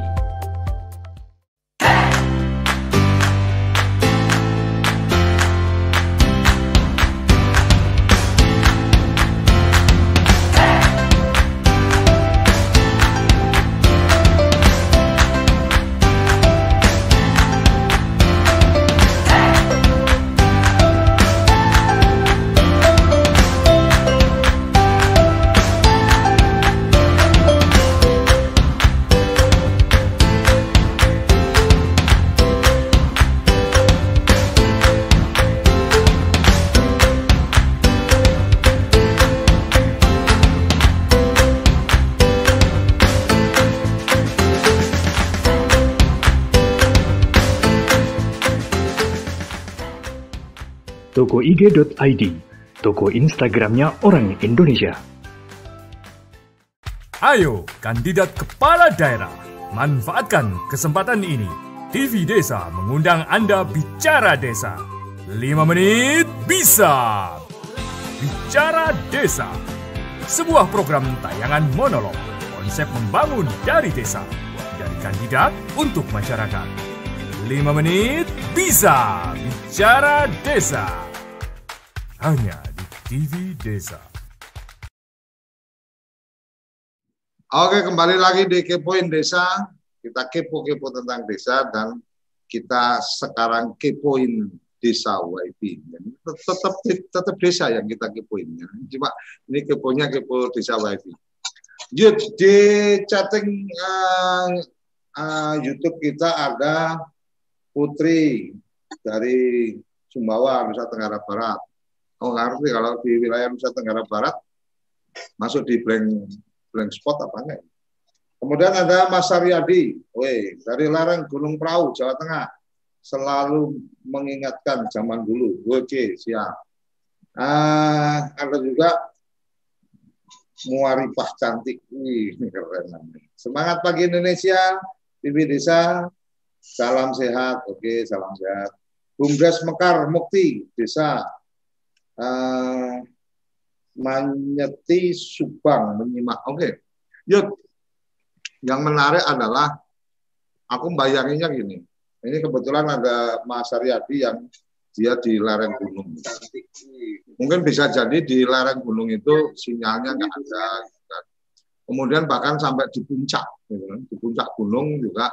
Toko IG.id, toko Instagramnya orang Indonesia. Ayo, kandidat kepala daerah, manfaatkan kesempatan ini. TV Desa mengundang Anda bicara desa. 5 menit bisa. Bicara Desa, sebuah program tayangan monolog, konsep membangun dari desa, dari kandidat untuk masyarakat. 5 menit bisa. Bicara Desa, hanya di TV Desa. Oke, kembali lagi di Kepoin Desa. Kita kepo-kepo tentang desa dan kita sekarang kepoin Desa Wifi. Tetap desa yang kita kepoin. Cuma ini keponya kepo Desa Wifi. Di chatting YouTube kita ada Putri dari Sumbawa, Nusa Tenggara Barat. Oh, ngerti kalau di wilayah Nusa Tenggara Barat masuk di blank spot apa enggak? Kemudian ada Mas Saryadi, dari lereng Gunung Prau, Jawa Tengah. Selalu mengingatkan zaman dulu. Oke, siap. Ada juga Muarifah Cantik. Wih, ini keren namanya. Semangat pagi Indonesia, TV Desa. Salam sehat, oke, salam sehat. Bumdes Mekar Mukti, Desa Manyeti Subang, menyimak. Oke, yuk. Yang menarik adalah, aku bayanginnya gini. Ini kebetulan ada Mas Saryadi yang dia di lereng gunung. Mungkin bisa jadi di lereng gunung itu sinyalnya nggak ada. Kemudian bahkan sampai di puncak. Di puncak gunung juga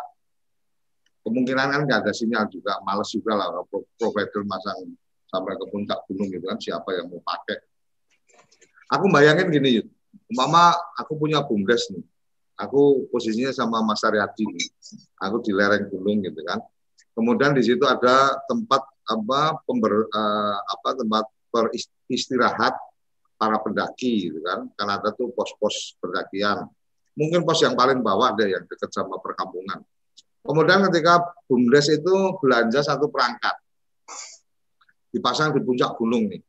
kemungkinan kan nggak ada sinyal juga, males juga lah provider masang sampai ke puncak gunung gitu kan, siapa yang mau pakai. Aku bayangin gini, umpama aku punya bumdes nih, aku posisinya sama Mas Saryadi nih, aku di lereng gunung gitu kan, kemudian di situ ada tempat tempat beristirahat para pendaki gitu kan ada tuh pos-pos pendakian, mungkin pos yang paling bawah deh yang dekat sama perkampungan. Kemudian ketika bumdes itu belanja satu perangkat, dipasang di puncak gunung nih,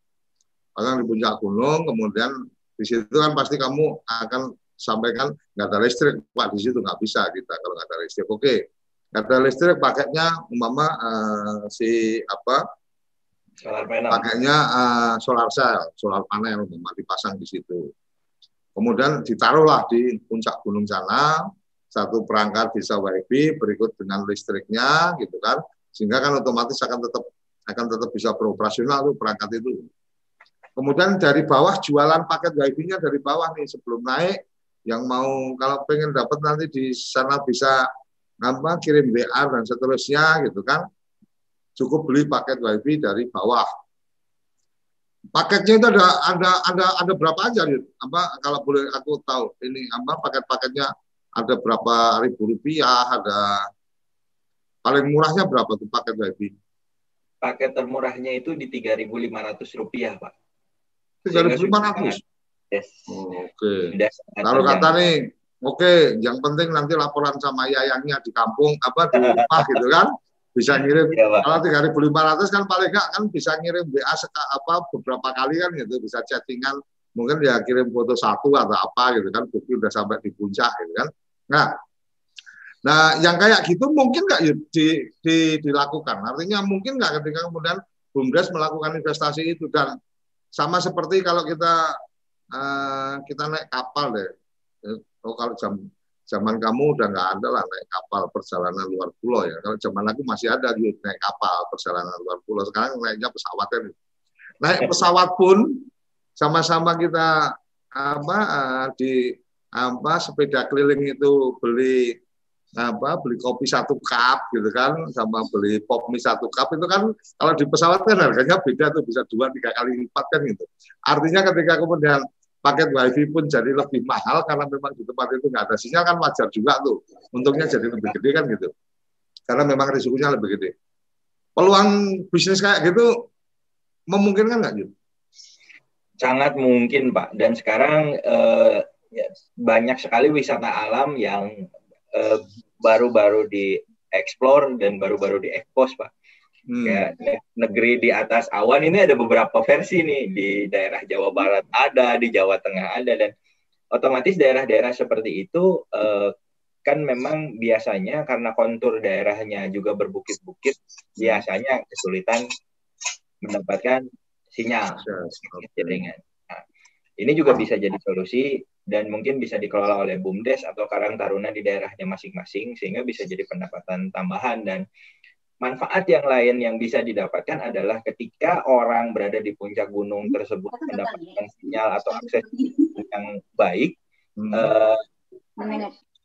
pasang di puncak gunung, kemudian di situ kan pasti kamu akan sampaikan nggak ada listrik, Pak, di situ nggak bisa kita kalau nggak ada listrik. Oke, nggak ada listrik, pakainya umpama pakainya solar cell, solar panel, umpama dipasang di situ. Kemudian ditaruhlah di puncak gunung sana satu perangkat Desa Wifi berikut dengan listriknya gitu kan, sehingga kan otomatis akan tetap akan tetap bisa beroperasional tuh perangkat itu. Kemudian dari bawah jualan paket WiFi-nya dari bawah nih sebelum naik, yang mau kalau pengen dapat nanti di sana bisa kirim WA dan seterusnya gitu kan, cukup beli paket WiFi dari bawah. Paketnya itu ada berapa aja gitu? Kalau boleh aku tahu ini paket-paketnya ada berapa ribu rupiah, ada paling murahnya berapa tuh paket WiFi? Paket termurahnya itu di Rp3.500, Pak. 3.500. Yes. Oke. Kalau kata nih, oke, yang penting nanti laporan sama yayangnya di kampung di rumah gitu kan, bisa ngirim. Ya, kalau 3.500 kan paling nggak kan bisa ngirim WA beberapa kali kan gitu, bisa chattingan, mungkin ya kirim foto satu atau apa gitu kan, bukti udah sampai di puncak gitu kan. Nah, yang kayak gitu mungkin nggak dilakukan. Artinya mungkin nggak ketika kemudian BUMDes melakukan investasi itu, dan sama seperti kalau kita naik kapal deh. Kalau zaman kamu udah nggak ada lah naik kapal perjalanan luar pulau ya. Kalau zaman aku masih ada naik kapal perjalanan luar pulau. Sekarang naiknya pesawat kan. Naik pesawat pun sama-sama kita sepeda keliling itu beli kopi 1 cup gitu kan, sama beli pop mie 1 cup itu kan kalau di pesawat kan harganya beda tuh, bisa 2-3 kali lipat kan gitu. Artinya ketika kemudian paket WiFi pun jadi lebih mahal karena memang di tempat itu nggak ada sinyal kan wajar juga tuh, untungnya jadi lebih gede kan gitu, karena memang risikonya lebih gede. Peluang bisnis kayak gitu memungkinkan nggak gitu? Sangat mungkin, Pak. Dan sekarang banyak sekali wisata alam yang baru-baru dieksplor dan baru-baru diekspos, Pak. Kayak negeri di atas awan ini ada beberapa versi nih, di daerah Jawa Barat ada, di Jawa Tengah ada, dan otomatis daerah-daerah seperti itu kan memang biasanya karena kontur daerahnya juga berbukit-bukit, biasanya kesulitan mendapatkan sinyal jaringan. Nah, ini juga bisa jadi solusi dan mungkin bisa dikelola oleh BUMDes atau Karang Taruna di daerahnya masing-masing, sehingga bisa jadi pendapatan tambahan. Dan manfaat yang lain yang bisa didapatkan adalah ketika orang berada di puncak gunung tersebut mendapatkan sinyal atau akses yang baik,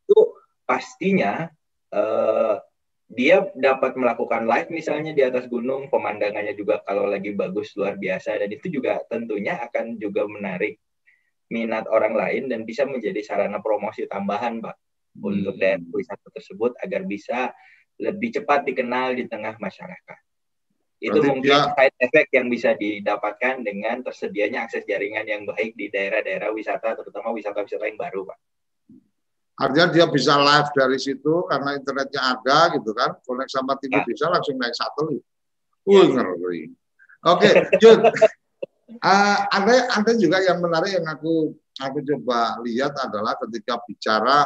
itu pastinya dia dapat melakukan live misalnya di atas gunung, pemandangannya juga kalau lagi bagus luar biasa, dan itu juga tentunya akan juga menarik minat orang lain dan bisa menjadi sarana promosi tambahan, Pak, untuk daerah wisata tersebut agar bisa lebih cepat dikenal di tengah masyarakat. Itu berarti mungkin side effect yang bisa didapatkan dengan tersedianya akses jaringan yang baik di daerah-daerah wisata, terutama wisata-wisata yang baru, Pak. Artinya dia bisa live dari situ karena internetnya ada gitu kan, connect sama TV bisa langsung naik satelit. Ngeri. Oke, Jun. Ada juga yang menarik yang aku coba lihat adalah ketika bicara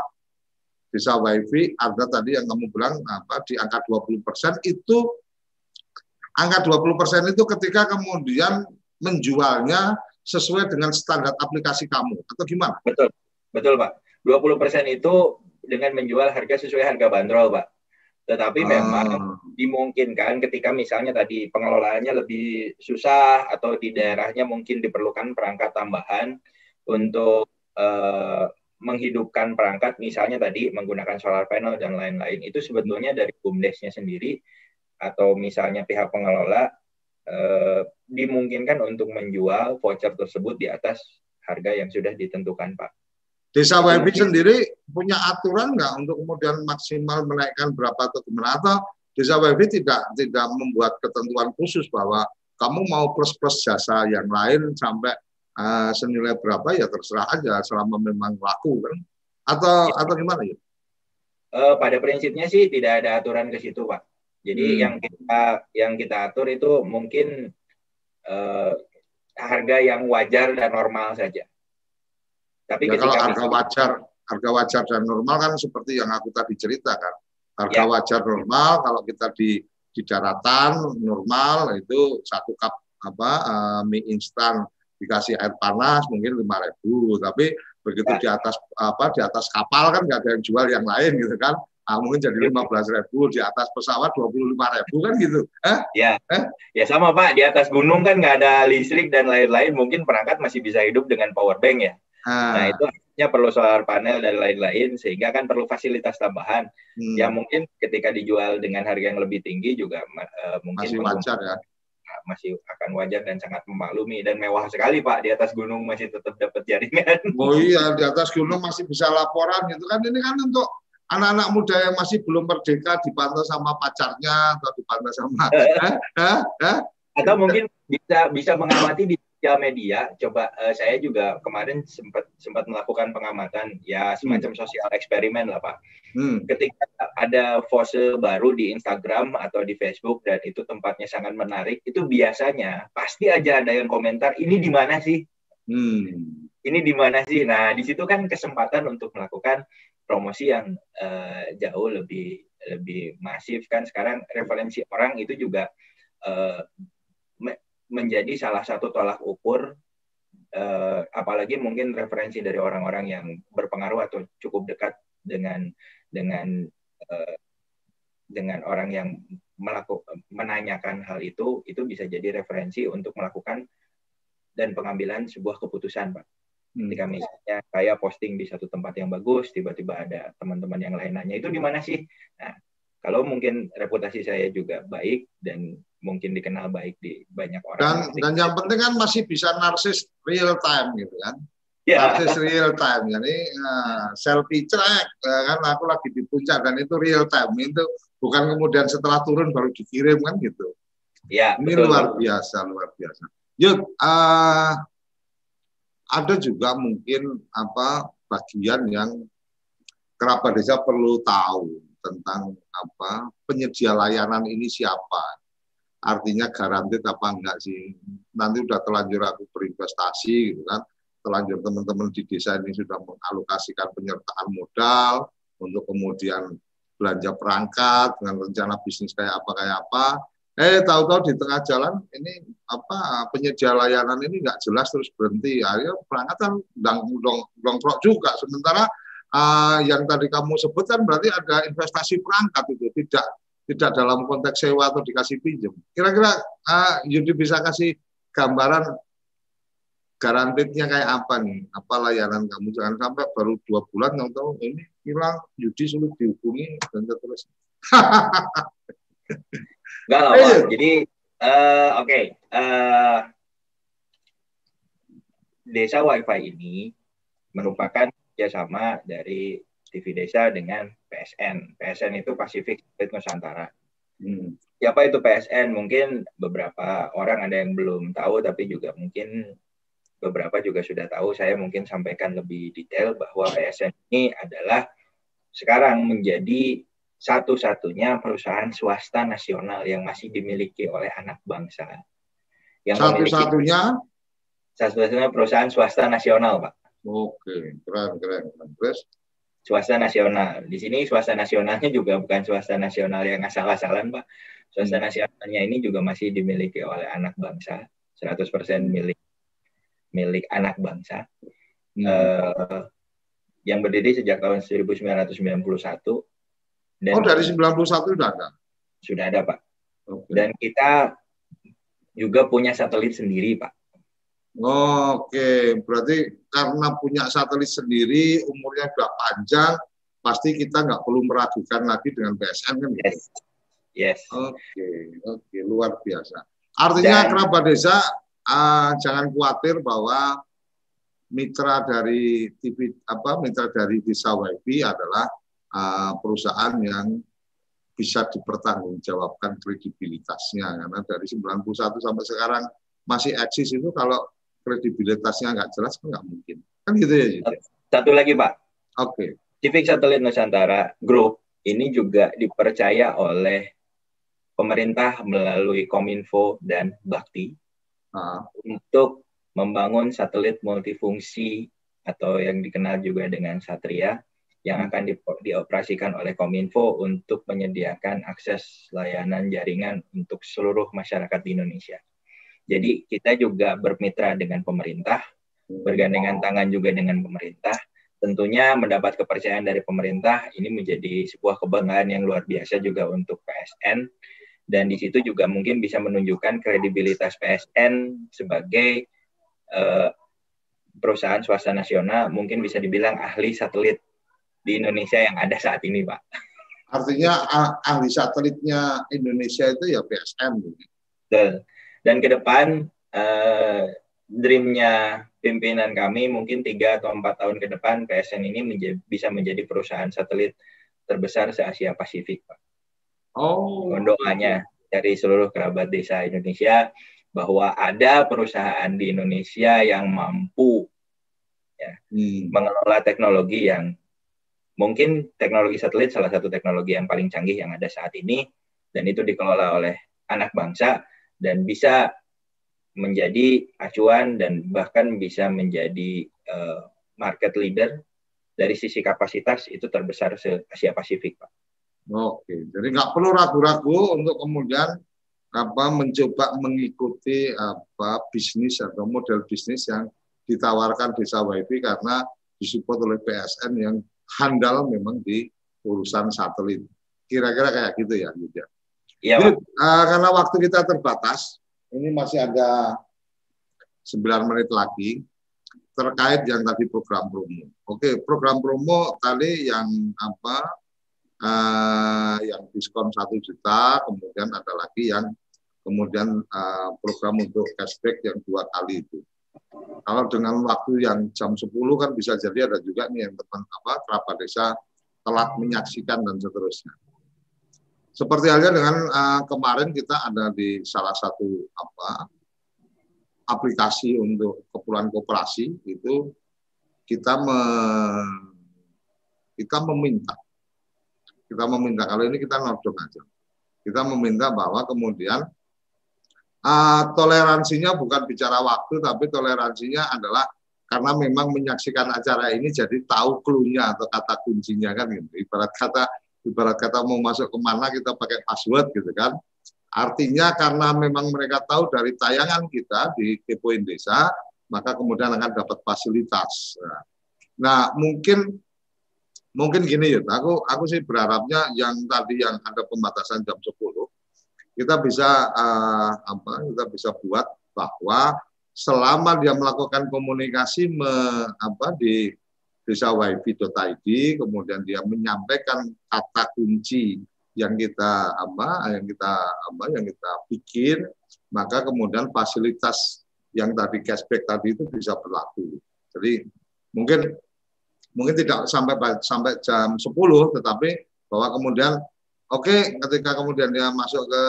desa WiFi, ada tadi yang kamu bilang di angka 20% itu, angka 20% itu ketika kemudian menjualnya sesuai dengan standar aplikasi kamu atau gimana? Betul Pak. 20% itu dengan menjual harga sesuai harga bandrol, Pak. Tetapi memang dimungkinkan ketika misalnya tadi pengelolaannya lebih susah atau di daerahnya mungkin diperlukan perangkat tambahan untuk menghidupkan perangkat, misalnya tadi menggunakan solar panel dan lain-lain, itu sebetulnya dari BUMDes-nya sendiri atau misalnya pihak pengelola dimungkinkan untuk menjual voucher tersebut di atas harga yang sudah ditentukan, Pak. Desa WiFi sendiri punya aturan nggak untuk kemudian maksimal menaikkan berapa atau gimana? Atau desa WiFi tidak membuat ketentuan khusus bahwa kamu mau plus jasa yang lain sampai senilai berapa ya terserah aja selama memang laku kan? Atau gimana ya? Pada prinsipnya sih tidak ada aturan ke situ, Pak. Jadi yang kita atur itu mungkin harga yang wajar dan normal saja. Tapi ya, kalau harga wajar dan normal kan seperti yang aku tadi ceritakan. Harga wajar normal kalau kita di daratan normal itu 1 cup mie instan dikasih air panas mungkin 5.000, tapi begitu di atas kapal kan nggak ada yang jual yang lain gitu kan. Mungkin jadi 15.000, di atas pesawat 25.000 kan gitu. Ya sama Pak, di atas gunung kan nggak ada listrik dan lain-lain, mungkin perangkat masih bisa hidup dengan power bank ya. Nah itu artinya perlu solar panel dan lain-lain, sehingga kan perlu fasilitas tambahan. Yang mungkin ketika dijual dengan harga yang lebih tinggi juga mungkin masih wajar ya. Masih akan wajar dan sangat memaklumi, dan mewah sekali Pak, di atas gunung masih tetap dapat jaringan. Oh iya, di atas gunung masih bisa laporan gitu kan. Ini kan untuk anak-anak muda yang masih belum merdeka, dipantau sama pacarnya atau dipantau sama atau mungkin bisa mengamati di sosial media. Coba saya juga kemarin sempat melakukan pengamatan ya, semacam sosial eksperimen lah Pak. Ketika ada pose baru di Instagram atau di Facebook dan itu tempatnya sangat menarik, itu biasanya pasti aja ada yang komentar, ini di mana sih? Ini di mana sih? Nah, di situ kan kesempatan untuk melakukan promosi yang jauh lebih masif kan. Sekarang referensi orang itu juga menjadi salah satu tolak ukur, apalagi mungkin referensi dari orang-orang yang berpengaruh atau cukup dekat dengan orang yang menanyakan hal itu bisa jadi referensi untuk melakukan dan pengambilan sebuah keputusan Pak. Ketika misalnya saya posting di satu tempat yang bagus, tiba-tiba ada teman-teman yang lain nanya, itu di mana sih? Nah, kalau mungkin reputasi saya juga baik dan mungkin dikenal baik di banyak orang. Dan yang penting kan masih bisa narsis real time gitu kan. Narsis real time. Jadi selfie cek kan, aku lagi di puncak dan itu real time. Itu bukan kemudian setelah turun baru dikirim kan gitu. Ya, ini betul. luar biasa. Yud, ada juga mungkin bagian yang kerabat desa perlu tahu tentang penyedia layanan ini siapa. Artinya garantis apa enggak sih? Nanti udah terlanjur aku berinvestasi gitu kan. Terlanjur teman-teman di desa ini sudah mengalokasikan penyertaan modal untuk kemudian belanja perangkat dengan rencana bisnis kayak apa. Tahu-tahu di tengah jalan ini penyedia layanan ini nggak jelas terus berhenti. Akhirnya perangkat kan dongkrok juga. Sementara yang tadi kamu sebutkan berarti ada investasi perangkat itu tidak dalam konteks sewa atau dikasih pinjam. Kira-kira Yudi bisa kasih gambaran garantitnya kayak apa nih? Apa layanan kamu? Jangan sampai baru 2 bulan yang tahu ini hilang, Yudi sulit dihubungi dan terus. Enggak lah Pak. Jadi Desa WiFi ini merupakan kerjasama dari TV Desa dengan PSN. PSN itu Pacific Satelit Nusantara. Siapa itu PSN? Mungkin beberapa orang ada yang belum tahu, tapi juga mungkin beberapa juga sudah tahu. Saya mungkin sampaikan lebih detail bahwa PSN ini adalah sekarang menjadi satu-satunya perusahaan swasta nasional yang masih dimiliki oleh anak bangsa. Satu-satunya perusahaan swasta nasional, Pak. Oke, keren. Terus? Swasta nasional. Di sini swasta nasionalnya juga bukan swasta nasional yang asal-asalan, Pak. Swasta nasionalnya ini juga masih dimiliki oleh anak bangsa, 100% milik anak bangsa. Yang berdiri sejak tahun 1991. Dan dari 91 sudah ada? Sudah ada, Pak. Okay. Dan kita juga punya satelit sendiri, Pak. Oke, berarti karena punya satelit sendiri, umurnya sudah panjang, pasti kita nggak perlu meragukan lagi dengan PSN kan? Yes. Oke, luar biasa. Artinya kerabat desa jangan khawatir bahwa mitra dari Desa WiFi adalah perusahaan yang bisa dipertanggungjawabkan kredibilitasnya, karena dari 91 sampai sekarang masih eksis itu kalau kredibilitasnya nggak jelas kan nggak mungkin, kan gitu ya. Satu lagi Pak. Oke. Pacific Satelit Nusantara Group ini juga dipercaya oleh pemerintah melalui Kominfo dan Bakti untuk membangun satelit multifungsi atau yang dikenal juga dengan Satria yang akan dioperasikan oleh Kominfo untuk menyediakan akses layanan jaringan untuk seluruh masyarakat di Indonesia. Jadi kita juga bermitra dengan pemerintah, bergandengan tangan juga dengan pemerintah, tentunya mendapat kepercayaan dari pemerintah ini menjadi sebuah kebanggaan yang luar biasa juga untuk PSN, dan di situ juga mungkin bisa menunjukkan kredibilitas PSN sebagai perusahaan swasta nasional, mungkin bisa dibilang ahli satelit di Indonesia yang ada saat ini, Pak. Artinya ahli satelitnya Indonesia itu ya PSN. Dan ke depan dream-nya pimpinan kami mungkin 3 atau 4 tahun ke depan PSN ini bisa menjadi perusahaan satelit terbesar se-Asia Pasifik, Pak. Oh. Doanya dari seluruh kerabat desa Indonesia bahwa ada perusahaan di Indonesia yang mampu ya, mengelola teknologi yang mungkin teknologi satelit salah satu teknologi yang paling canggih yang ada saat ini, dan itu dikelola oleh anak bangsa dan bisa menjadi acuan dan bahkan bisa menjadi market leader dari sisi kapasitas itu terbesar se-Asia Pasifik, Pak. Oke, jadi nggak perlu ragu-ragu untuk kemudian mencoba mengikuti bisnis atau model bisnis yang ditawarkan Desa WiFi karena disupport oleh PSN yang handal memang di urusan satelit. Kira-kira kayak gitu ya, Yuda. Iya, Pak. Karena waktu kita terbatas, ini masih ada 9 menit lagi terkait yang tadi program promo. Oke, program promo tadi yang yang diskon 1 juta, kemudian ada lagi yang kemudian program untuk cashback yang 2 kali itu. Kalau dengan waktu yang jam 10 kan bisa jadi ada juga nih yang teman kerabat desa telat menyaksikan dan seterusnya. Seperti halnya dengan kemarin kita ada di salah satu aplikasi untuk kepulauan koperasi itu kita meminta kalau ini kita nodong aja. Kita meminta bahwa kemudian toleransinya bukan bicara waktu, tapi toleransinya adalah karena memang menyaksikan acara ini jadi tahu clue-nya atau kata kuncinya kan gitu. Ibarat kata mau masuk kemana kita pakai password gitu kan. Artinya karena memang mereka tahu dari tayangan kita di Kepoin Desa, maka kemudian akan dapat fasilitas. Nah, mungkin gini ya, aku sih berharapnya yang tadi yang ada pembatasan jam 10, kita bisa kita bisa buat bahwa selama dia melakukan komunikasi di desawifi.id, kemudian dia menyampaikan kata kunci yang kita bikin, maka kemudian fasilitas yang tadi cashback tadi itu bisa berlaku. Jadi mungkin tidak sampai jam 10, tetapi bahwa kemudian ketika kemudian dia masuk ke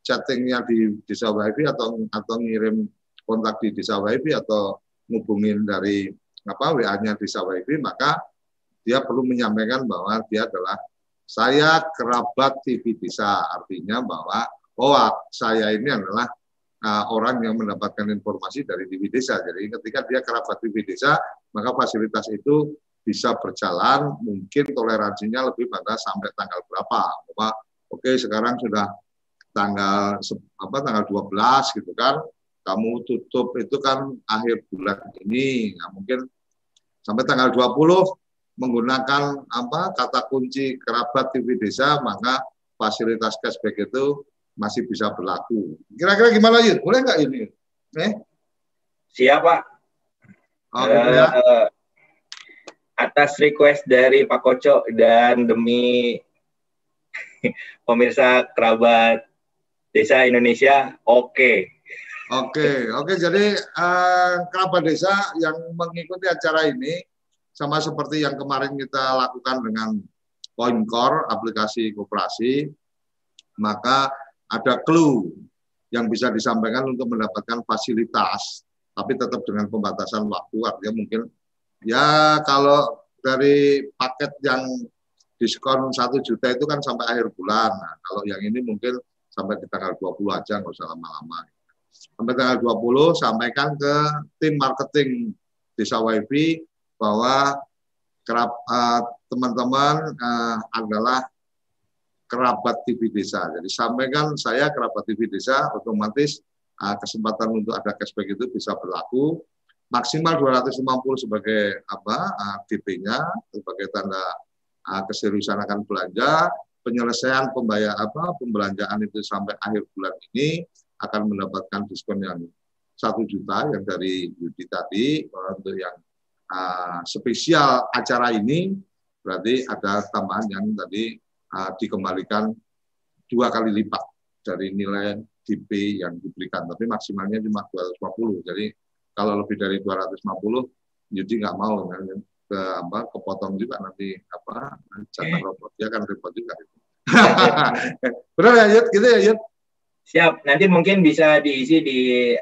chattingnya di Desa WiFi atau ngirim kontak di Desa WiFi atau ngubungin dari WA-nya Desa WiFi, maka dia perlu menyampaikan bahwa dia adalah saya kerabat TV Desa, artinya bahwa saya ini adalah orang yang mendapatkan informasi dari TV Desa. Jadi ketika dia kerabat TV Desa, maka fasilitas itu bisa berjalan, mungkin toleransinya lebih pada sampai tanggal berapa. Sekarang sudah tanggal 12 gitu kan, kamu tutup itu kan akhir bulan ini, mungkin sampai tanggal 20 menggunakan kata kunci kerabat TV Desa, maka fasilitas cashback itu masih bisa berlaku. Kira-kira gimana Yud? Boleh nggak ini? Siap, Pak. Ya. Atas request dari Pak Koco dan demi pemirsa kerabat Desa Indonesia, oke. Jadi kerabat desa yang mengikuti acara ini sama seperti yang kemarin kita lakukan dengan Poincore, aplikasi koperasi, maka ada clue yang bisa disampaikan untuk mendapatkan fasilitas, tapi tetap dengan pembatasan waktu. Artinya mungkin ya kalau dari paket yang diskon 1 juta itu kan sampai akhir bulan. Nah, kalau yang ini mungkin sampai di tanggal 20 aja, nggak usah lama-lama. Sampai tanggal 20 sampaikan ke tim marketing Desa WiFi bahwa teman-teman adalah kerabat TV Desa. Jadi sampaikan saya kerabat TV Desa, otomatis kesempatan untuk ada cashback itu bisa berlaku. maksimal 250 sebagai DP-nya sebagai tanda keseriusan akan belanja. Penyelesaian pembelanjaan itu sampai akhir bulan ini akan mendapatkan diskon yang 1 juta yang dari Yudi tadi. Untuk yang spesial acara ini berarti ada tambahan yang tadi dikembalikan 2 kali lipat dari nilai DP yang diberikan, tapi maksimalnya cuma 250. Jadi kalau lebih dari 250, Yudi nggak mau kepotong juga nanti jatah robot, ya kan repot juga. Benar ya Yud, gitu ya Yud? Siap, nanti mungkin bisa diisi di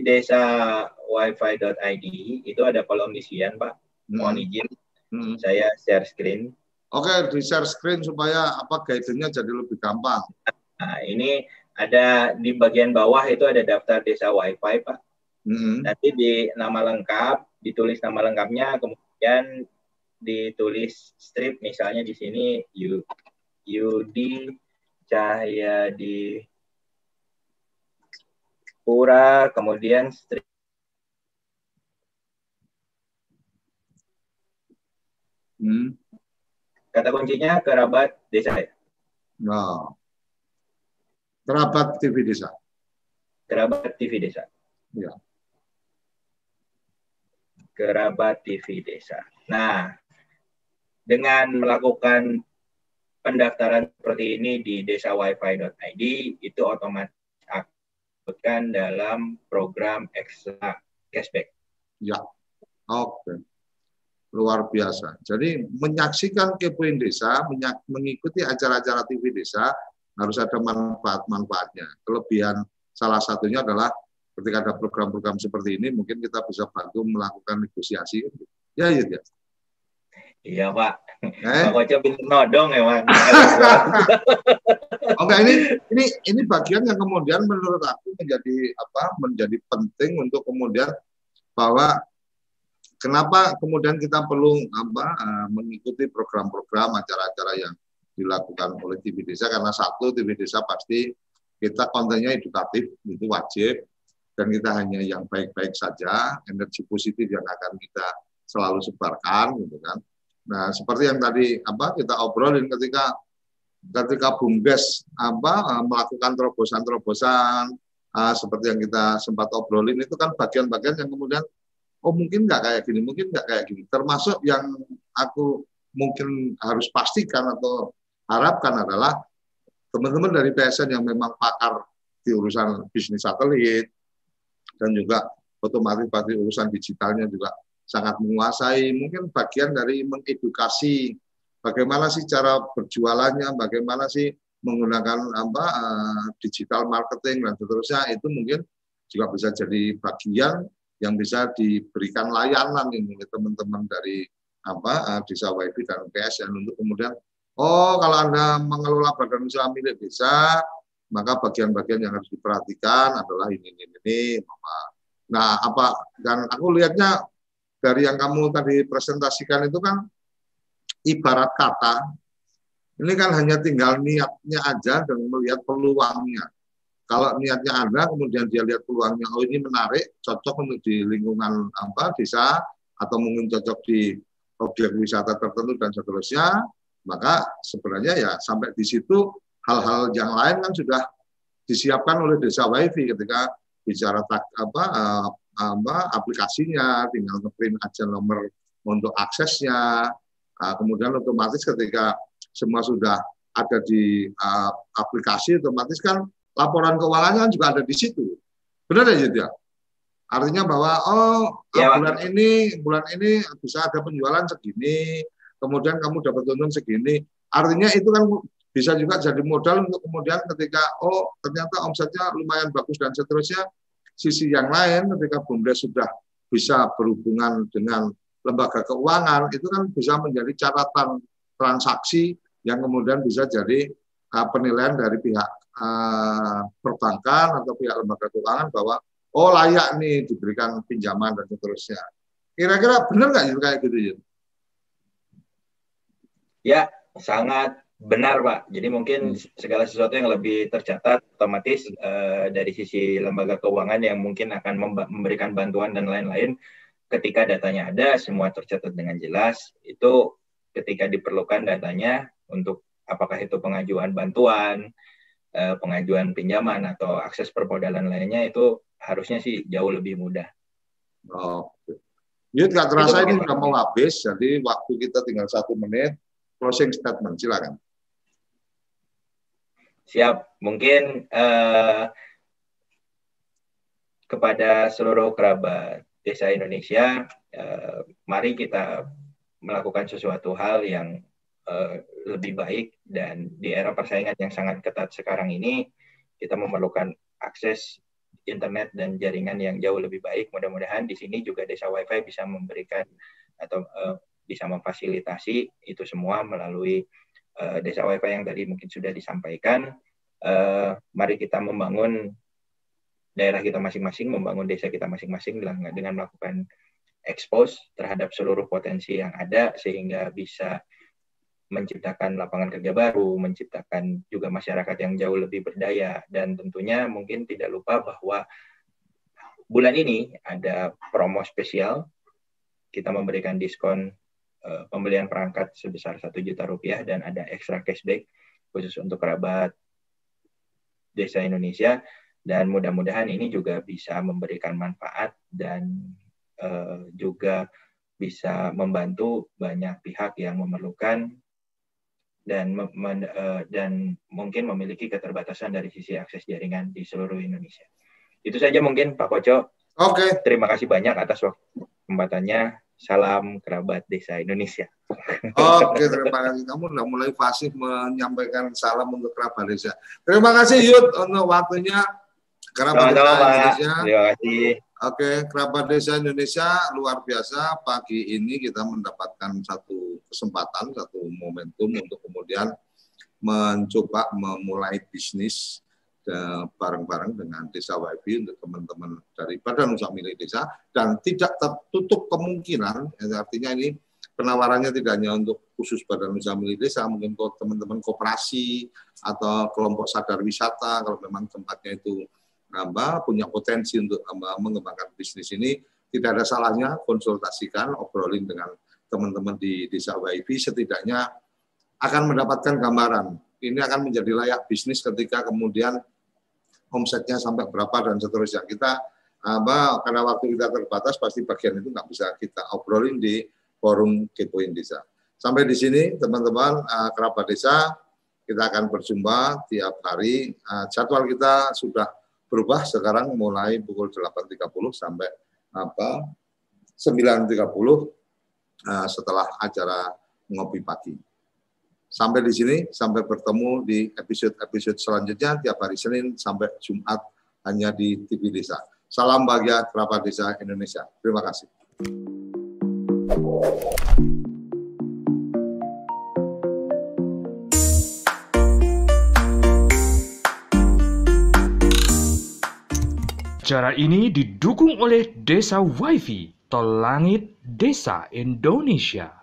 desawifi.id, itu ada kolom isian Pak. Mohon izin, saya share screen. Oke, di share screen supaya guide-nya jadi lebih gampang. Nah, ini ada di bagian bawah itu ada daftar desa wifi Pak. Nanti di nama lengkap, ditulis nama lengkapnya, kemudian ditulis strip, misalnya di sini Yudi Cahyadi Pura, kemudian strip. Kata kuncinya kerabat desa. Nah, kerabat TV desa. Kerabat TV desa. Ya. Kerabat TV desa. Nah, dengan melakukan pendaftaran seperti ini di desawifi.id, itu otomatis akan dalam program ekstra cashback. Ya, oke. Luar biasa. Jadi menyaksikan Kepoin Desa, mengikuti acara-acara TV desa, harus ada manfaat-manfaatnya. Kelebihan salah satunya adalah ketika ada program-program seperti ini, mungkin kita bisa bantu melakukan negosiasi. Ya, ya. Iya, Pak. Pak Koco pintar nodong emang. Oke, ini bagian yang kemudian menurut aku menjadi penting untuk kemudian bahwa kenapa kemudian kita perlu mengikuti program-program acara-acara yang dilakukan oleh TV Desa, karena satu, TV Desa pasti kita kontennya edukatif, itu wajib. Dan kita hanya yang baik-baik saja, energi positif yang akan kita selalu sebarkan, gitu kan. Nah, seperti yang tadi kita obrolin ketika BUMDes melakukan terobosan-terobosan seperti yang kita sempat obrolin, itu kan bagian-bagian yang kemudian mungkin nggak kayak gini, mungkin nggak kayak gini. Termasuk yang aku mungkin harus pastikan atau harapkan adalah teman-teman dari PSN yang memang pakar di urusan bisnis satelit, dan juga otomatis pasti urusan digitalnya juga sangat menguasai. Mungkin bagian dari mengedukasi bagaimana sih cara berjualannya, bagaimana sih menggunakan digital marketing dan seterusnya, itu mungkin juga bisa jadi bagian yang bisa diberikan layanan ini oleh teman-teman dari Desa Wifi dan PSN untuk kemudian kalau Anda mengelola badan usaha milik desa, maka bagian-bagian yang harus diperhatikan adalah ini. Nah, dan aku lihatnya dari yang kamu tadi presentasikan itu kan ibarat kata, ini kan hanya tinggal niatnya aja dan melihat peluangnya. Kalau niatnya ada, kemudian dia lihat peluangnya, ini menarik, cocok untuk di lingkungan desa, atau mungkin cocok di objek wisata tertentu dan seterusnya, maka sebenarnya ya sampai di situ hal-hal yang lain kan sudah disiapkan oleh Desa Wifi ketika bicara aplikasinya, tinggal ngeprint aja nomor untuk aksesnya, kemudian otomatis ketika semua sudah ada di aplikasi, otomatis kan laporan keuangannya juga ada di situ. Benar ya, Yud? Artinya bahwa bulan ini bisa ada penjualan segini, kemudian kamu dapat untung segini. Artinya itu kan bisa juga jadi modal untuk kemudian ketika ternyata omsetnya lumayan bagus dan seterusnya. Sisi yang lain ketika BUMDes sudah bisa berhubungan dengan lembaga keuangan, itu kan bisa menjadi catatan transaksi yang kemudian bisa jadi penilaian dari pihak perbankan atau pihak lembaga keuangan bahwa layak nih diberikan pinjaman dan seterusnya. Kira-kira benar nggak kayak gitu ya? Ya, sangat Benar, Pak. Jadi mungkin segala sesuatu yang lebih tercatat otomatis dari sisi lembaga keuangan yang mungkin akan memberikan bantuan dan lain-lain, ketika datanya ada, semua tercatat dengan jelas, itu ketika diperlukan datanya untuk apakah itu pengajuan bantuan, pengajuan pinjaman, atau akses permodalan lainnya, itu harusnya sih jauh lebih mudah. Yud, nggak terasa ini sudah mau habis, jadi waktu kita tinggal 1 menit. Closing statement, silakan. Siap, mungkin kepada seluruh kerabat Desa Indonesia, mari kita melakukan sesuatu hal yang lebih baik, dan di era persaingan yang sangat ketat sekarang ini, kita memerlukan akses internet dan jaringan yang jauh lebih baik. Mudah-mudahan di sini juga Desa Wi-Fi bisa memberikan atau bisa memfasilitasi itu semua melalui Desa Wi-Fi yang tadi mungkin sudah disampaikan. Mari kita membangun daerah kita masing-masing, membangun desa kita masing-masing dengan melakukan expose terhadap seluruh potensi yang ada, sehingga bisa menciptakan lapangan kerja baru, menciptakan juga masyarakat yang jauh lebih berdaya. Dan tentunya mungkin tidak lupa bahwa bulan ini ada promo spesial, kita memberikan diskon pembelian perangkat sebesar Rp1 juta, dan ada extra cashback khusus untuk kerabat Desa Indonesia, dan mudah-mudahan ini juga bisa memberikan manfaat dan juga bisa membantu banyak pihak yang memerlukan dan mungkin memiliki keterbatasan dari sisi akses jaringan di seluruh Indonesia. Itu saja mungkin Pak Koco. Oke. Terima kasih banyak atas kesempatannya. Salam kerabat Desa Indonesia. Oke, terima kasih. Kamu sudah mulai fasih menyampaikan salam untuk kerabat desa. Terima kasih Yud untuk waktunya. Kerabat Desa Indonesia. Terima kasih. Oke, kerabat Desa Indonesia, luar biasa. Pagi ini kita mendapatkan satu kesempatan, satu momentum untuk kemudian mencoba memulai bisnis bareng-bareng dengan Desa Wi-Fi untuk teman-teman dari Badan Usaha Milik Desa, dan tidak tertutup kemungkinan, artinya ini penawarannya tidak hanya untuk khusus Badan Usaha Milik Desa, mungkin teman-teman koperasi atau kelompok sadar wisata, kalau memang tempatnya itu punya potensi untuk mengembangkan bisnis ini, tidak ada salahnya konsultasikan, obrolin dengan teman-teman di Desa Wi-Fi, setidaknya akan mendapatkan gambaran. Ini akan menjadi layak bisnis ketika kemudian omsetnya sampai berapa dan seterusnya. Kita karena waktu kita terbatas, pasti bagian itu nggak bisa kita obrolin di forum Kepoin Desa. Sampai di sini teman-teman kerabat desa, kita akan berjumpa tiap hari. Jadwal kita sudah berubah sekarang, mulai pukul 8.30 sampai 9.30 setelah acara ngopi pagi. Sampai di sini, sampai bertemu di episode selanjutnya tiap hari Senin sampai Jumat hanya di TV Desa. Salam bahagia kerabat Desa Indonesia. Terima kasih. Acara ini didukung oleh Desa Wi-Fi, Tol Langit Desa Indonesia.